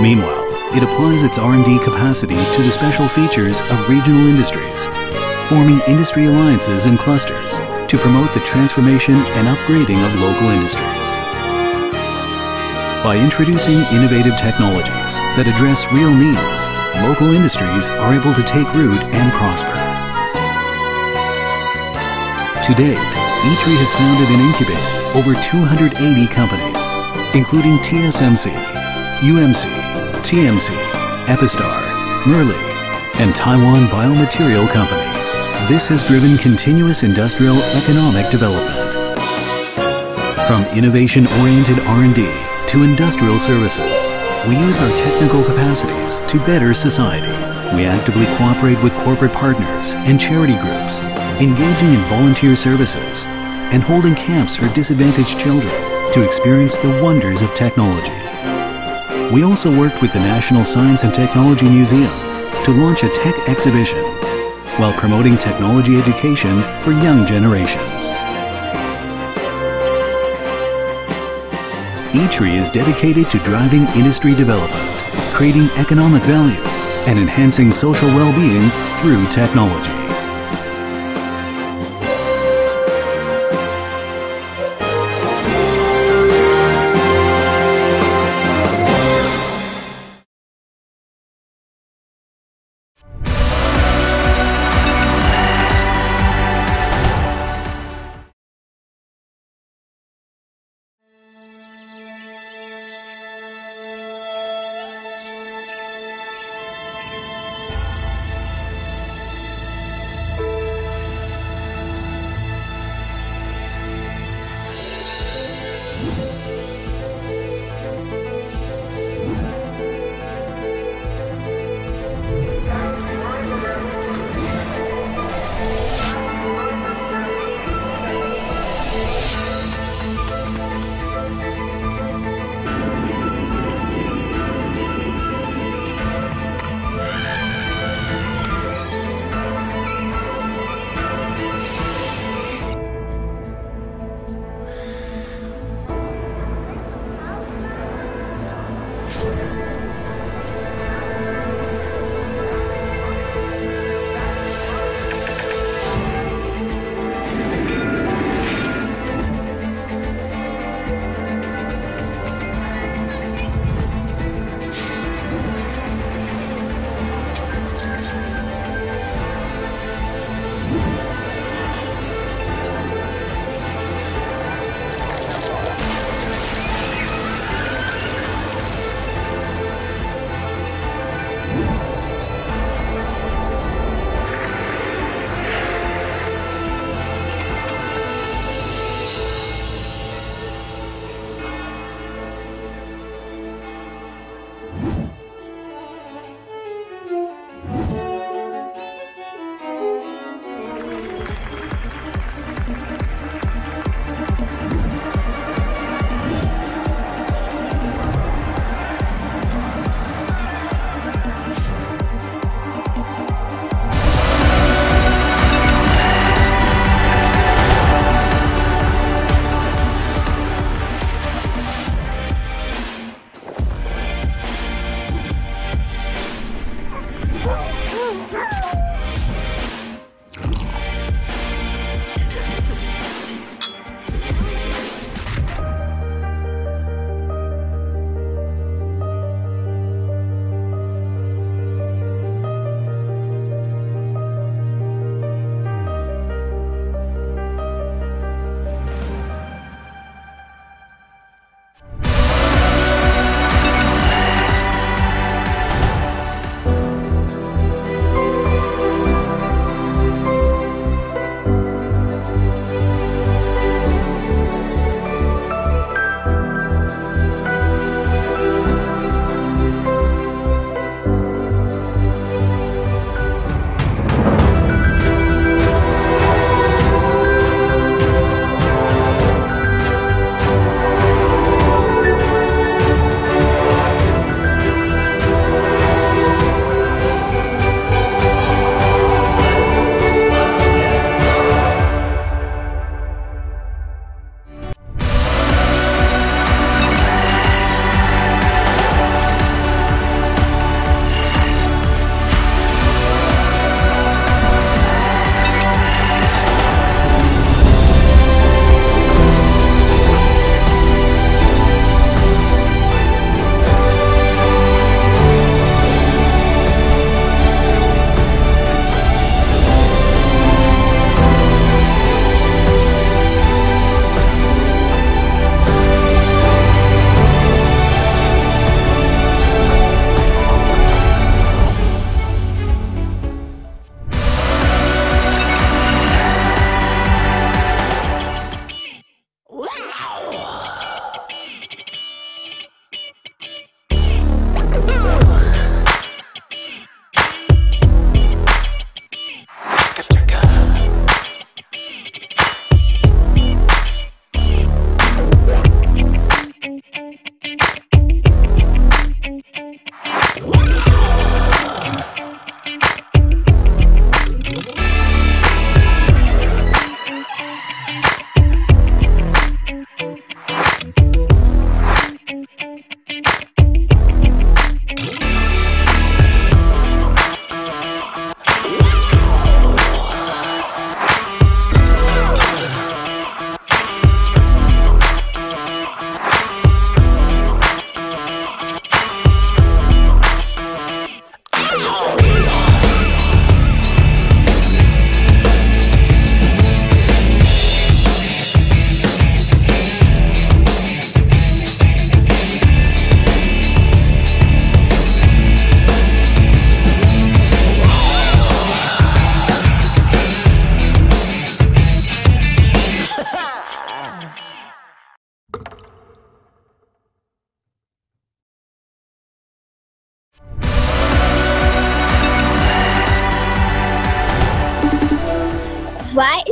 Meanwhile, it applies its R&D capacity to the special features of regional industries, forming industry alliances and clusters to promote the transformation and upgrading of local industries. By introducing innovative technologies that address real needs, local industries are able to take root and prosper. To date, ITRI has founded and incubated over 280 companies, including TSMC, UMC, TMC, Epistar, Merli, and Taiwan Biomaterial Company. This has driven continuous industrial economic development. From innovation-oriented R&D to industrial services, we use our technical capacities to better society. We actively cooperate with corporate partners and charity groups, engaging in volunteer services, and holding camps for disadvantaged children to experience the wonders of technology. We also worked with the National Science and Technology Museum to launch a tech exhibition while promoting technology education for young generations. ITRI is dedicated to driving industry development, creating economic value, and enhancing social well-being through technology.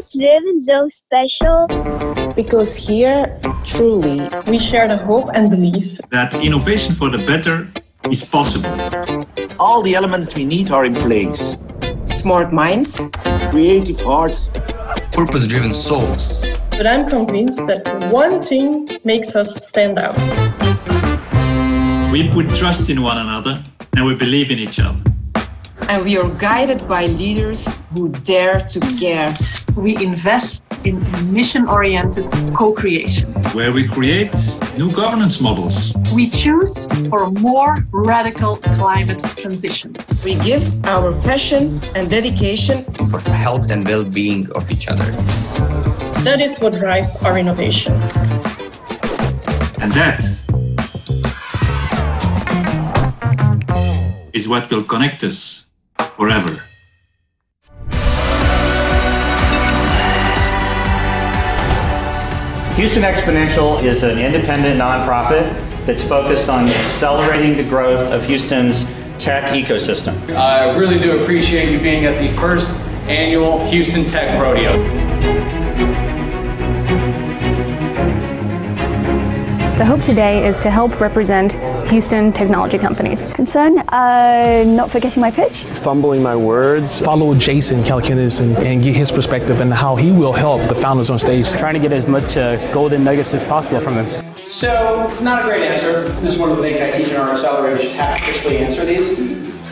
It's really so special. Because here, truly, we share the hope and belief that innovation for the better is possible. All the elements we need are in place. Smart minds, creative hearts, purpose-driven souls. But I'm convinced that one thing makes us stand out. We put trust in one another and we believe in each other. And we are guided by leaders who dare to care. We invest in mission-oriented co-creation. Where we create new governance models. We choose for a more radical climate transition. We give our passion and dedication for the health and well-being of each other. That is what drives our innovation. And that is what will connect us forever. Houston Exponential is an independent nonprofit that's focused on accelerating the growth of Houston's tech ecosystem. I really do appreciate you being at the first annual Houston Tech Rodeo. The hope today is to help represent Houston technology companies. Concern, not forgetting my pitch. Fumbling my words. Follow Jason Calacanis and get his perspective and how he will help the founders on stage. Trying to get as much golden nuggets as possible from him. So, not a great answer. This is one of the things I teach in our accelerators, just have to crisply answer these.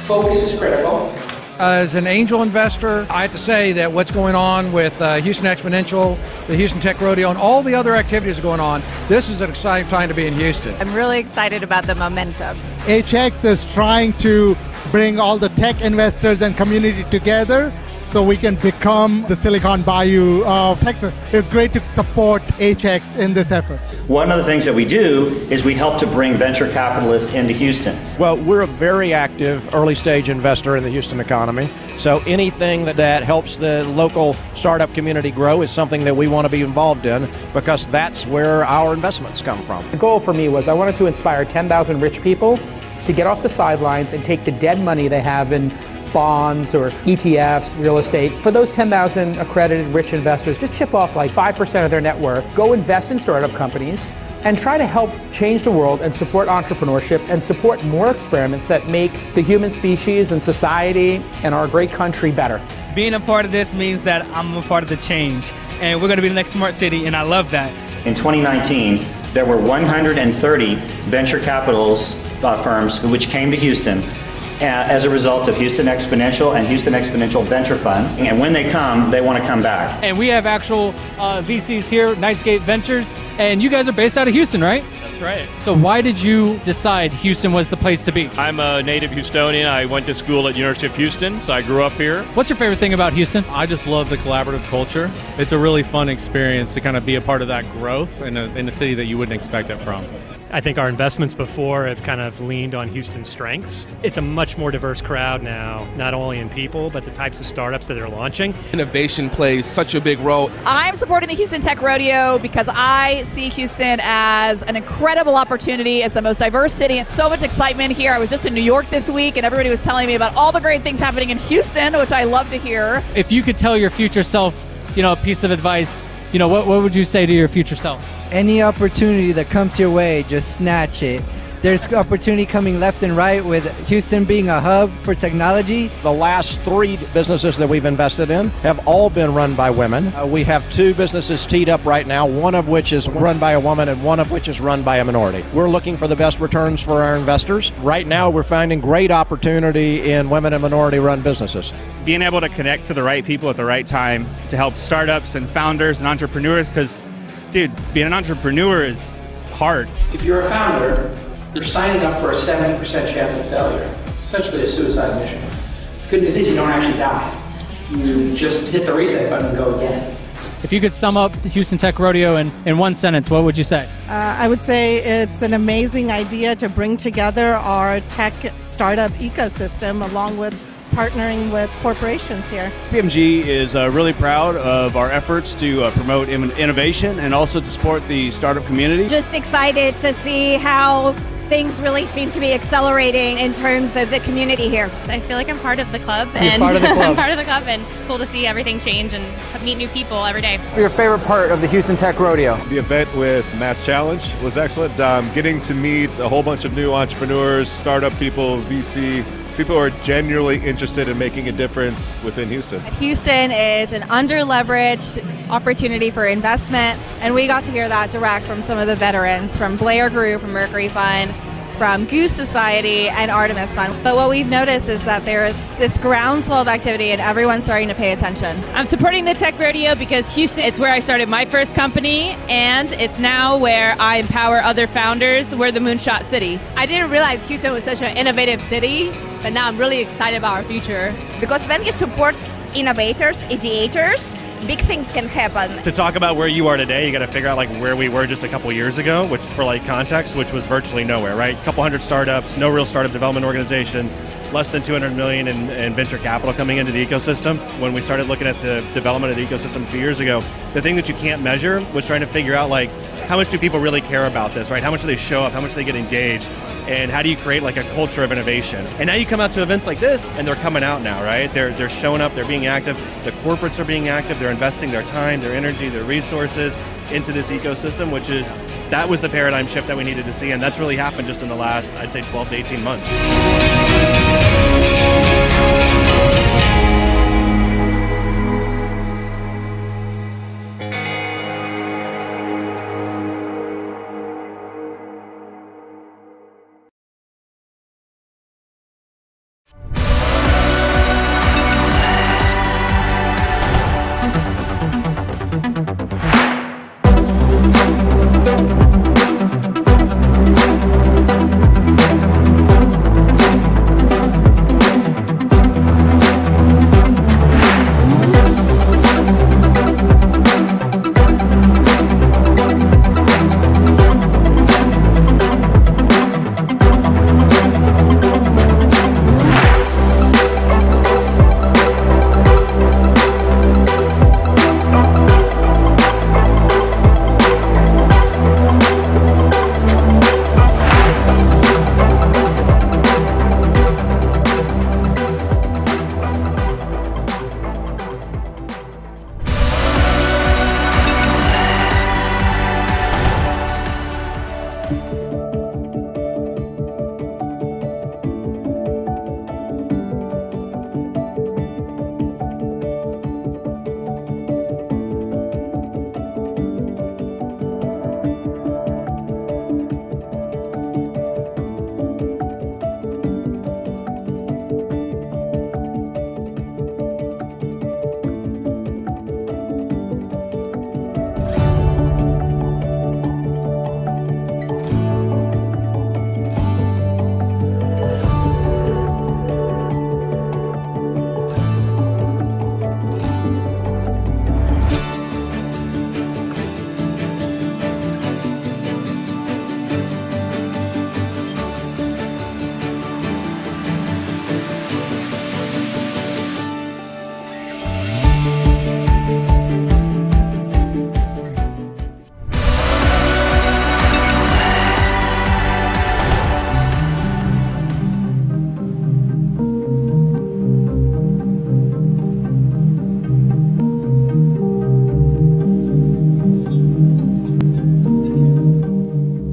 Focus is critical. As an angel investor, I have to say that what's going on with Houston Exponential, the Houston Tech Rodeo, and all the other activities going on, this is an exciting time to be in Houston. I'm really excited about the momentum. HX is trying to bring all the tech investors and community together so we can become the Silicon Bayou of Texas. It's great to support HX in this effort. One of the things that we do is we help to bring venture capitalists into Houston. Well, we're a very active early stage investor in the Houston economy. So anything that helps the local startup community grow is something that we want to be involved in because that's where our investments come from. The goal for me was I wanted to inspire 10,000 rich people to get off the sidelines and take the dead money they have in bonds or ETFs, real estate. For those 10,000 accredited rich investors, just chip off like 5% of their net worth, go invest in startup companies, and try to help change the world and support entrepreneurship and support more experiments that make the human species and society and our great country better. Being a part of this means that I'm a part of the change, and we're going to be the next smart city, and I love that. In 2019, there were 130 venture capitals firms which came to Houston as a result of Houston Exponential and Houston Exponential Venture Fund. And when they come, they want to come back. And we have actual VCs here, Nightscape Ventures, and you guys are based out of Houston, right? That's right. So why did you decide Houston was the place to be? I'm a native Houstonian. I went to school at University of Houston, so I grew up here. What's your favorite thing about Houston? I just love the collaborative culture. It's a really fun experience to kind of be a part of that growth in a city that you wouldn't expect it from. I think our investments before have kind of leaned on Houston's strengths. It's a much more diverse crowd now, not only in people, but the types of startups that they're launching. Innovation plays such a big role. I'm supporting the Houston Tech Rodeo because I see Houston as an incredible opportunity, as the most diverse city, and so much excitement here. I was just in New York this week, and everybody was telling me about all the great things happening in Houston, which I love to hear. If you could tell your future self, a piece of advice, what would you say to your future self? Any opportunity that comes your way, just snatch it. There's opportunity coming left and right with Houston being a hub for technology. The last 3 businesses that we've invested in have all been run by women. We have 2 businesses teed up right now, one of which is run by a woman and one of which is run by a minority. We're looking for the best returns for our investors. Right now, we're finding great opportunity in women and minority-run businesses. Being able to connect to the right people at the right time to help startups and founders and entrepreneurs, because, dude, being an entrepreneur is hard. If you're a founder, you're signing up for a 70% chance of failure, essentially a suicide mission. The good news is you don't actually die. You just hit the reset button and go again. If you could sum up the Houston Tech Rodeo in one sentence, what would you say? I would say it's an amazing idea to bring together our tech startup ecosystem along with partnering with corporations here. PMG is really proud of our efforts to promote innovation and also to support the startup community. Just excited to see how things really seem to be accelerating in terms of the community here. I feel like I'm part of the club, You're and part of the club. I'm part of the club, and it's cool to see everything change and to meet new people every day. Your favorite part of the Houston Tech Rodeo? The event with Mass Challenge was excellent. Getting to meet a whole bunch of new entrepreneurs, startup people, VC, people who are genuinely interested in making a difference within Houston. Houston is an under-leveraged opportunity for investment, and we got to hear that direct from some of the veterans, from Blair Group, from Mercury Fund, from Goose Society, and Artemis Fund. But what we've noticed is that there is this groundswell of activity and everyone's starting to pay attention. I'm supporting the Tech Rodeo because Houston, it's where I started my first company, and it's now where I empower other founders. We're the Moonshot City. I didn't realize Houston was such an innovative city, but now I'm really excited about our future. Because when you support innovators, ideators, big things can happen. To talk about where you are today, you got to figure out like where we were just a couple years ago, which for like context, which was virtually nowhere, right? A couple hundred startups, no real startup development organizations, less than 200 million in venture capital coming into the ecosystem. When we started looking at the development of the ecosystem a few years ago, the thing that you can't measure was trying to figure out like how much do people really care about this, right? How much do they show up? How much do they get engaged? And how do you create like a culture of innovation? And now you come out to events like this, and they're coming out now, right? They're showing up, they're being active, the corporates are being active, they're investing their time, their energy, their resources into this ecosystem, that was the paradigm shift that we needed to see, and that's really happened just in the last, I'd say 12 to 18 months.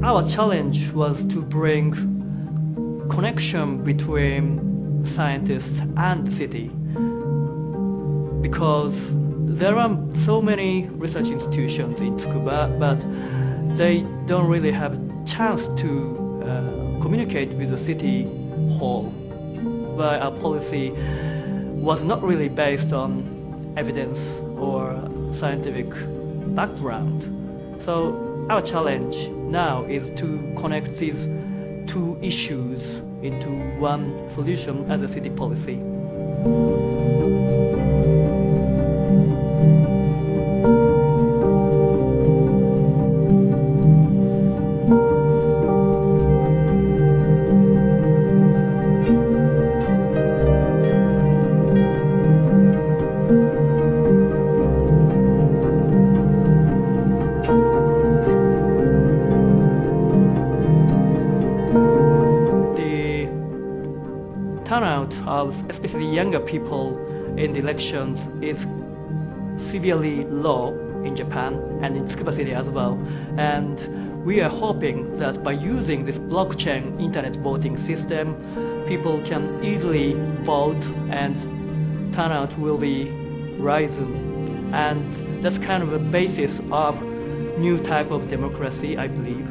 Our challenge was to bring connection between scientists and city, because there are so many research institutions in Tsukuba, but they don't really have a chance to communicate with the city hall, where our policy was not really based on evidence or scientific background. So our challenge now is to connect these two issues into one solution as a city policy. turnout, especially younger people in the elections, is severely low in Japan and in Tsukuba City as well. And we are hoping that by using this blockchain internet voting system, people can easily vote and turnout will be rising. And that's kind of a basis of new type of democracy, I believe.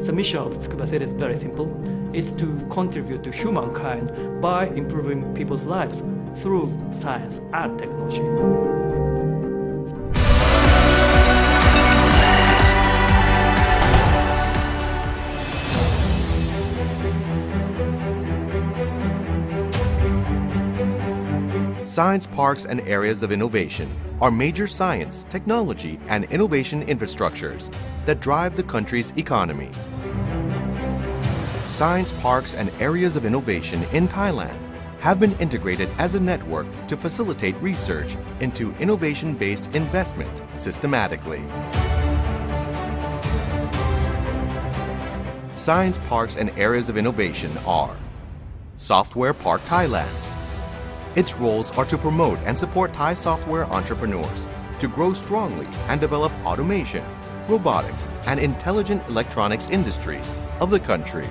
The mission of Tsukuba City is very simple. It's to contribute to humankind by improving people's lives through science and technology. Science parks and areas of innovation are major science, technology, and innovation infrastructures that drive the country's economy. Science parks and areas of innovation in Thailand have been integrated as a network to facilitate research into innovation-based investment systematically. Science parks and areas of innovation are Software Park Thailand. Its roles are to promote and support Thai software entrepreneurs to grow strongly and develop automation, robotics, and intelligent electronics industries of the country.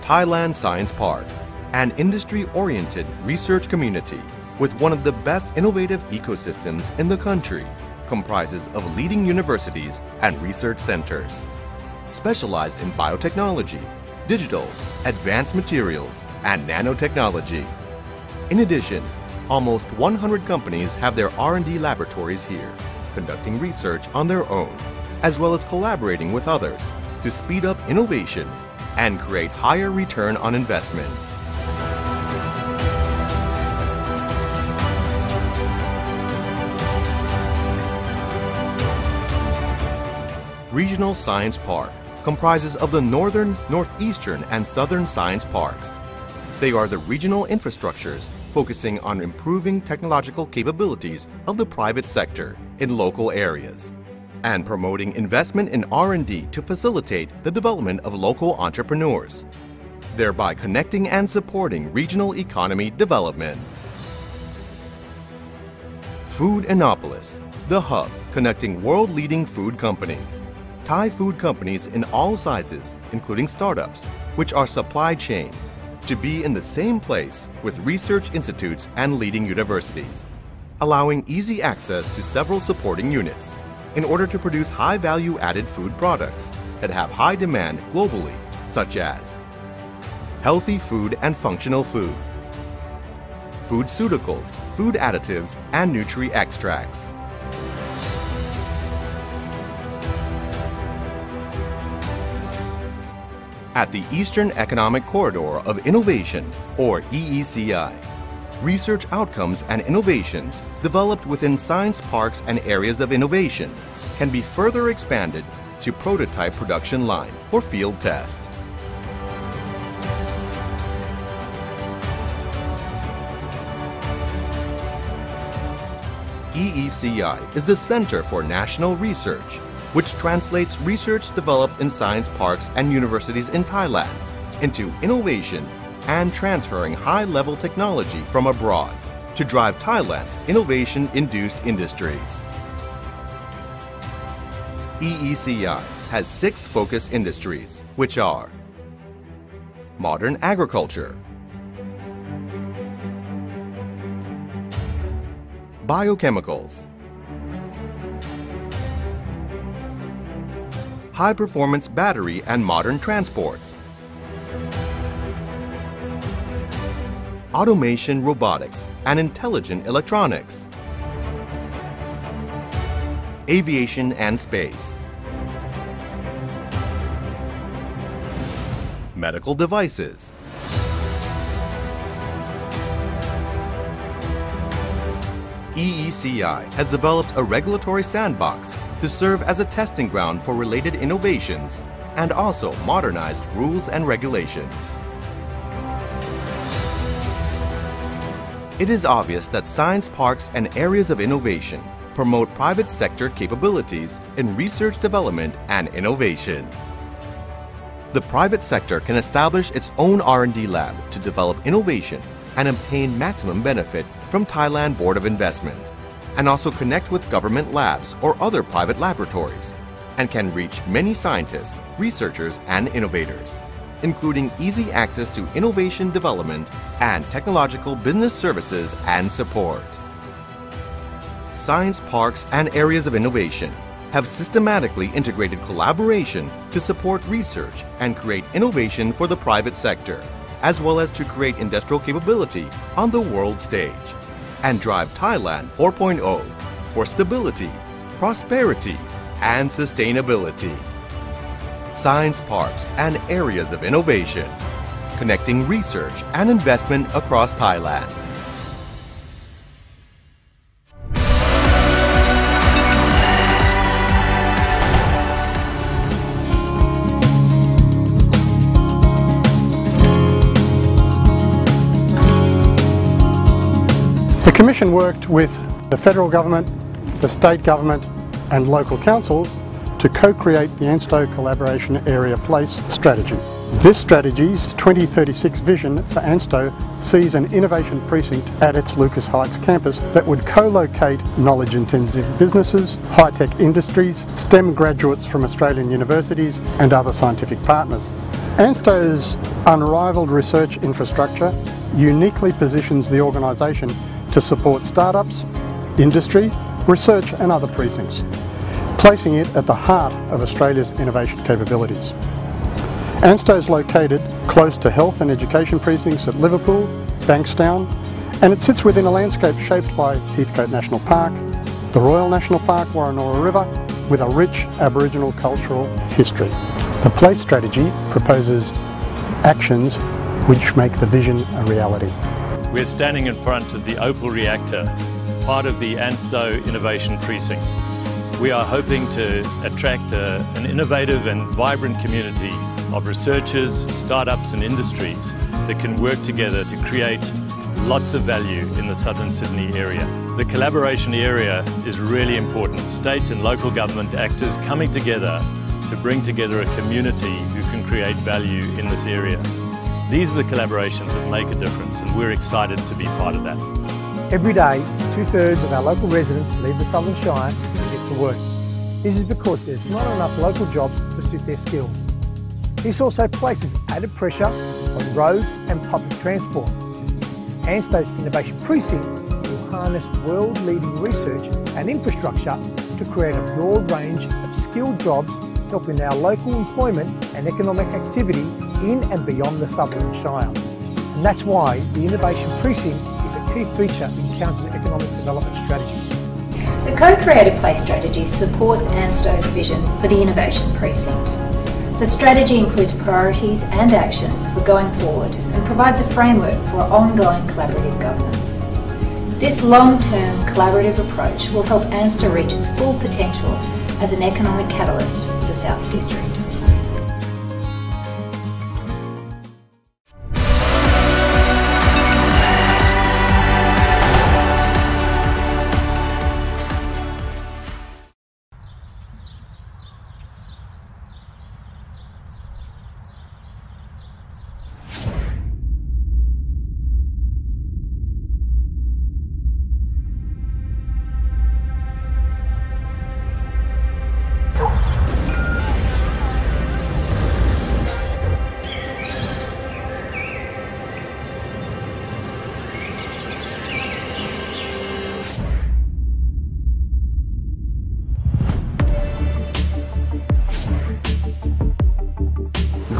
Thailand Science Park, an industry-oriented research community with one of the best innovative ecosystems in the country, comprises of leading universities and research centers, specialized in biotechnology, digital, advanced materials, and nanotechnology. In addition, almost 100 companies have their R&D laboratories here, conducting research on their own, as well as collaborating with others to speed up innovation and create higher return on investment. Regional Science Park comprises of the Northern, Northeastern, and Southern Science Parks. They are the regional infrastructures focusing on improving technological capabilities of the private sector in local areas and promoting investment in R&D to facilitate the development of local entrepreneurs, thereby connecting and supporting regional economy development. Foodanopolis, the hub connecting world-leading food companies. Thai food companies in all sizes, including startups, which are supply chain, to be in the same place with research institutes and leading universities, allowing easy access to several supporting units in order to produce high-value added food products that have high demand globally, such as healthy food and functional food, foodceuticals, food additives, and nutri extracts. At the Eastern Economic Corridor of Innovation, or EECI, research outcomes and innovations developed within science parks and areas of innovation can be further expanded to prototype production line for field test. EECI is the Center for National Research, which translates research developed in science parks and universities in Thailand into innovation and transferring high-level technology from abroad to drive Thailand's innovation-induced industries. EECI has 6 focus industries, which are modern agriculture, biochemicals, high-performance battery and modern transports, automation robotics and intelligent electronics, aviation and space, medical devices, EECI has developed a regulatory sandbox to serve as a testing ground for related innovations and also modernized rules and regulations. It is obvious that science parks and areas of innovation promote private sector capabilities in research development and innovation. The private sector can establish its own R&D lab to develop innovation and obtain maximum benefit from Thailand Board of Investment, and also connect with government labs or other private laboratories, and can reach many scientists, researchers, and innovators, including easy access to innovation development and technological business services and support. Science parks and areas of innovation have systematically integrated collaboration to support research and create innovation for the private sector, as well as to create industrial capability on the world stage, and drive Thailand 4.0 for stability, prosperity, and sustainability. Science parks and areas of innovation, connecting research and investment across Thailand. The Commission worked with the federal government, the state government and local councils to co-create the ANSTO Collaboration Area Place strategy. This strategy's 2036 vision for ANSTO sees an innovation precinct at its Lucas Heights campus that would co-locate knowledge-intensive businesses, high-tech industries, STEM graduates from Australian universities and other scientific partners. ANSTO's unrivaled research infrastructure uniquely positions the organisation to support startups, industry, research and other precincts, placing it at the heart of Australia's innovation capabilities. ANSTO is located close to health and education precincts at Liverpool, Bankstown, and it sits within a landscape shaped by Heathcote National Park, the Royal National Park, Warranora River, with a rich Aboriginal cultural history. The place strategy proposes actions which make the vision a reality. We're standing in front of the Opal reactor, part of the ANSTO Innovation Precinct. We are hoping to attract an innovative and vibrant community of researchers, startups and industries that can work together to create lots of value in the southern Sydney area. The collaboration area is really important. State and local government actors coming together to bring together a community who can create value in this area. These are the collaborations that make a difference and we're excited to be part of that. Every day, 2/3 of our local residents leave the Southern Shire to get to work. This is because there's not enough local jobs to suit their skills. This also places added pressure on roads and public transport. ANSTO's Innovation Precinct will harness world-leading research and infrastructure to create a broad range of skilled jobs, helping our local employment and economic activity in and beyond the Southern Shire. And that's why the Innovation Precinct is a key feature in Council's economic development strategy. The Co-Creative Place strategy supports ANSTO's vision for the Innovation Precinct. The strategy includes priorities and actions for going forward and provides a framework for ongoing collaborative governance. This long-term collaborative approach will help ANSTO reach its full potential as an economic catalyst for the South District.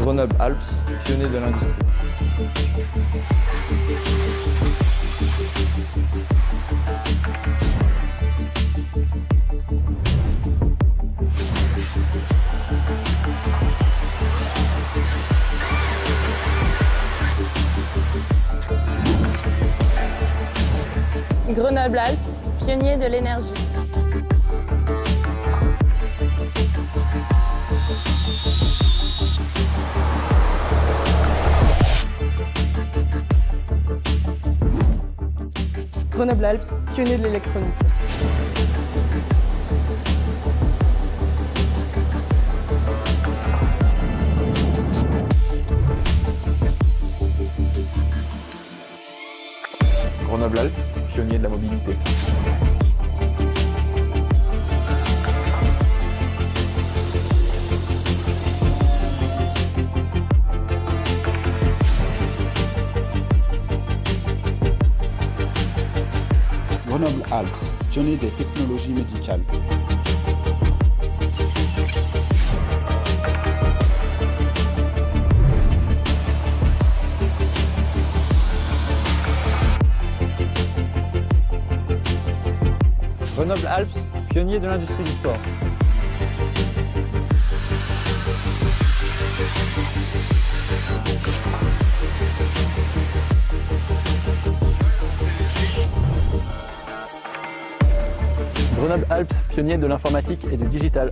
Grenoble-Alpes, pionnier de l'industrie. Grenoble-Alpes, pionnier de l'énergie. Grenoble-Alpes, pionnier de l'électronique. Grenoble-Alpes, pionnier de la mobilité. Grenoble-Alpes, pionnier des technologies médicales. Grenoble-Alpes, pionnier de l'industrie du sport. Grenoble-Alpes, pionnier de l'informatique et du digital.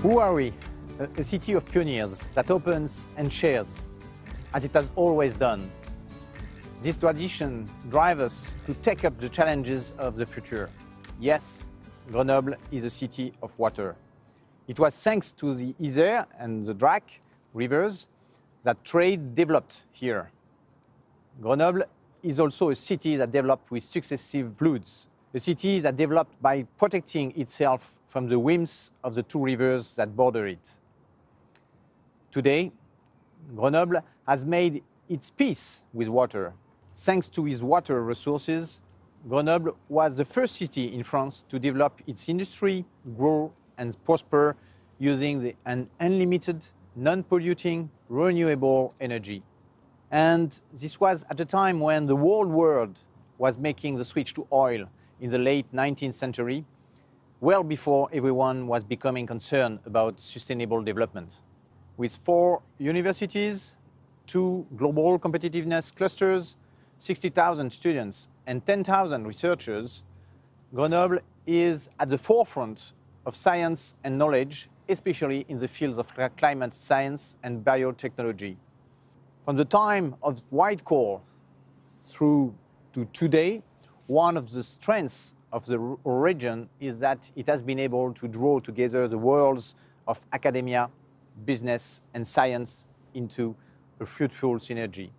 Who are we? A city of pioneers that opens and shares, as it has always done. This tradition drives us to take up the challenges of the future. Yes, Grenoble is a city of water. It was thanks to the Isère and the Drac rivers that trade developed here. Grenoble is also a city that developed with successive floods, a city that developed by protecting itself from the whims of the two rivers that border it. Today, Grenoble has made its peace with water. Thanks to its water resources, Grenoble was the first city in France to develop its industry, grow and prosper using an unlimited, non-polluting, renewable energy. And this was at a time when the whole world was making the switch to oil in the late 19th century, well before everyone was becoming concerned about sustainable development. With 4 universities, 2 global competitiveness clusters, 60,000 students and 10,000 researchers, Grenoble is at the forefront of science and knowledge, especially in the fields of climate science and biotechnology. From the time of white coal through to today, one of the strengths of the region is that it has been able to draw together the worlds of academia, business and science into a fruitful synergy.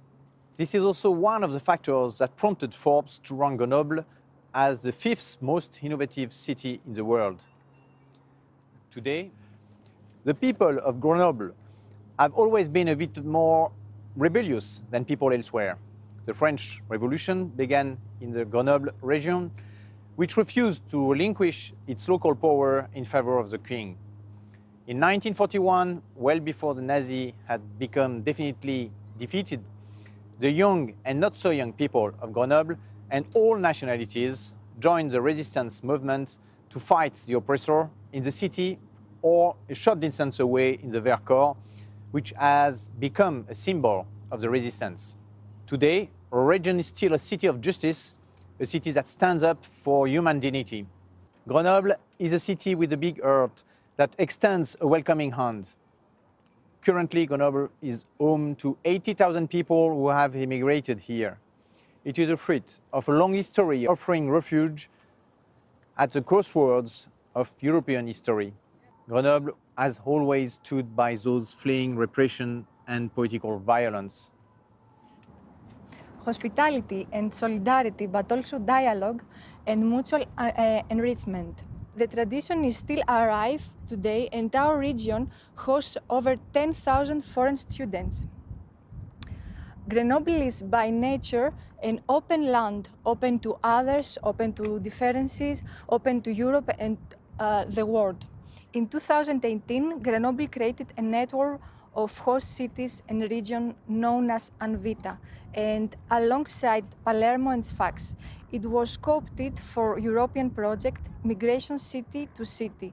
This is also one of the factors that prompted Forbes to rank Grenoble as the 5th most innovative city in the world. Today, the people of Grenoble have always been a bit more rebellious than people elsewhere. The French Revolution began in the Grenoble region, which refused to relinquish its local power in favor of the king. In 1941, well before the Nazis had become definitely defeated, the young and not so young people of Grenoble and all nationalities joined the resistance movement to fight the oppressor in the city or a short distance away in the Vercors, which has become a symbol of the resistance. Today, our region is still a city of justice, a city that stands up for human dignity. Grenoble is a city with a big heart that extends a welcoming hand. Currently, Grenoble is home to 80,000 people who have immigrated here. It is a fruit of a long history offering refuge at the crossroads of European history. Grenoble has always stood by those fleeing repression and political violence. Hospitality and solidarity, but also dialogue and mutual enrichment. The tradition is still alive today, and our region hosts over 10,000 foreign students. Grenoble is by nature an open land, open to others, open to differences, open to Europe and the world. In 2018, Grenoble created a network of host cities and region known as Anvita, and alongside Palermo and Sfax, it was co-opted for European project Migration City to City.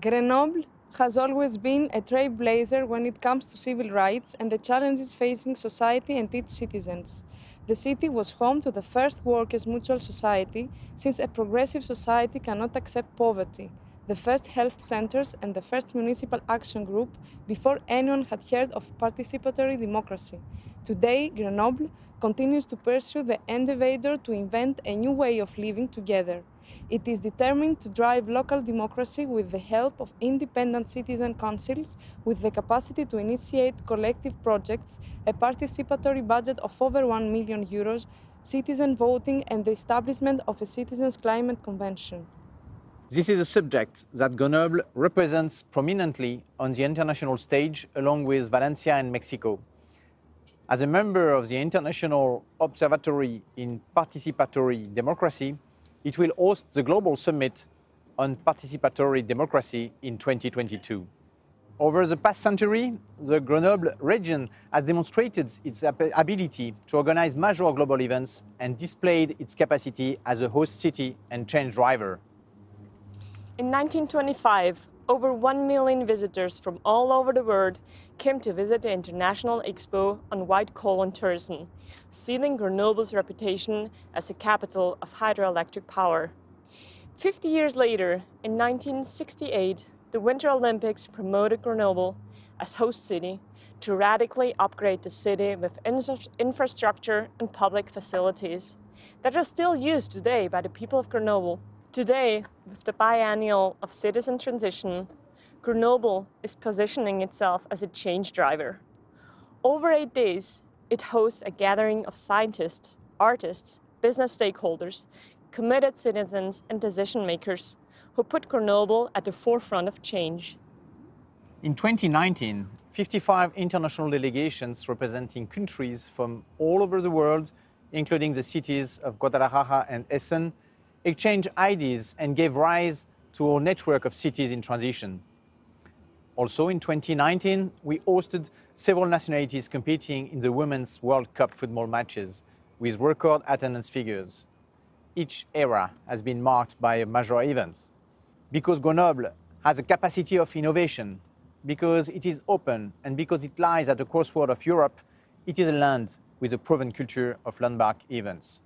Grenoble has always been a trailblazer when it comes to civil rights and the challenges facing society and its citizens. The city was home to the first workers' mutual society, since a progressive society cannot accept poverty, the first health centers and the first municipal action group before anyone had heard of participatory democracy. Today, Grenoble continues to pursue the endeavor to invent a new way of living together. It is determined to drive local democracy with the help of independent citizen councils, with the capacity to initiate collective projects, a participatory budget of over €1 million, citizen voting, and the establishment of a citizens' climate convention. This is a subject that Grenoble represents prominently on the international stage, along with Valencia and Mexico. As a member of the International Observatory in Participatory Democracy, it will host the Global Summit on Participatory Democracy in 2022. Over the past century, the Grenoble region has demonstrated its ability to organize major global events and displayed its capacity as a host city and change driver. In 1925, over 1 million visitors from all over the world came to visit the International Expo on White Collar Tourism, sealing Grenoble's reputation as a capital of hydroelectric power. 50 years later, in 1968, the Winter Olympics promoted Grenoble as host city to radically upgrade the city with infrastructure and public facilities that are still used today by the people of Grenoble. Today, with the biennial of citizen transition, Grenoble is positioning itself as a change driver. Over 8 days, it hosts a gathering of scientists, artists, business stakeholders, committed citizens and decision makers who put Grenoble at the forefront of change. In 2019, 55 international delegations representing countries from all over the world, including the cities of Guadalajara and Essen, exchanged ideas and gave rise to a network of cities in transition. Also in 2019, we hosted several nationalities competing in the Women's World Cup football matches with record attendance figures. Each era has been marked by major events. Because Grenoble has a capacity of innovation, because it is open, and because it lies at the crossroad of Europe, it is a land with a proven culture of landmark events.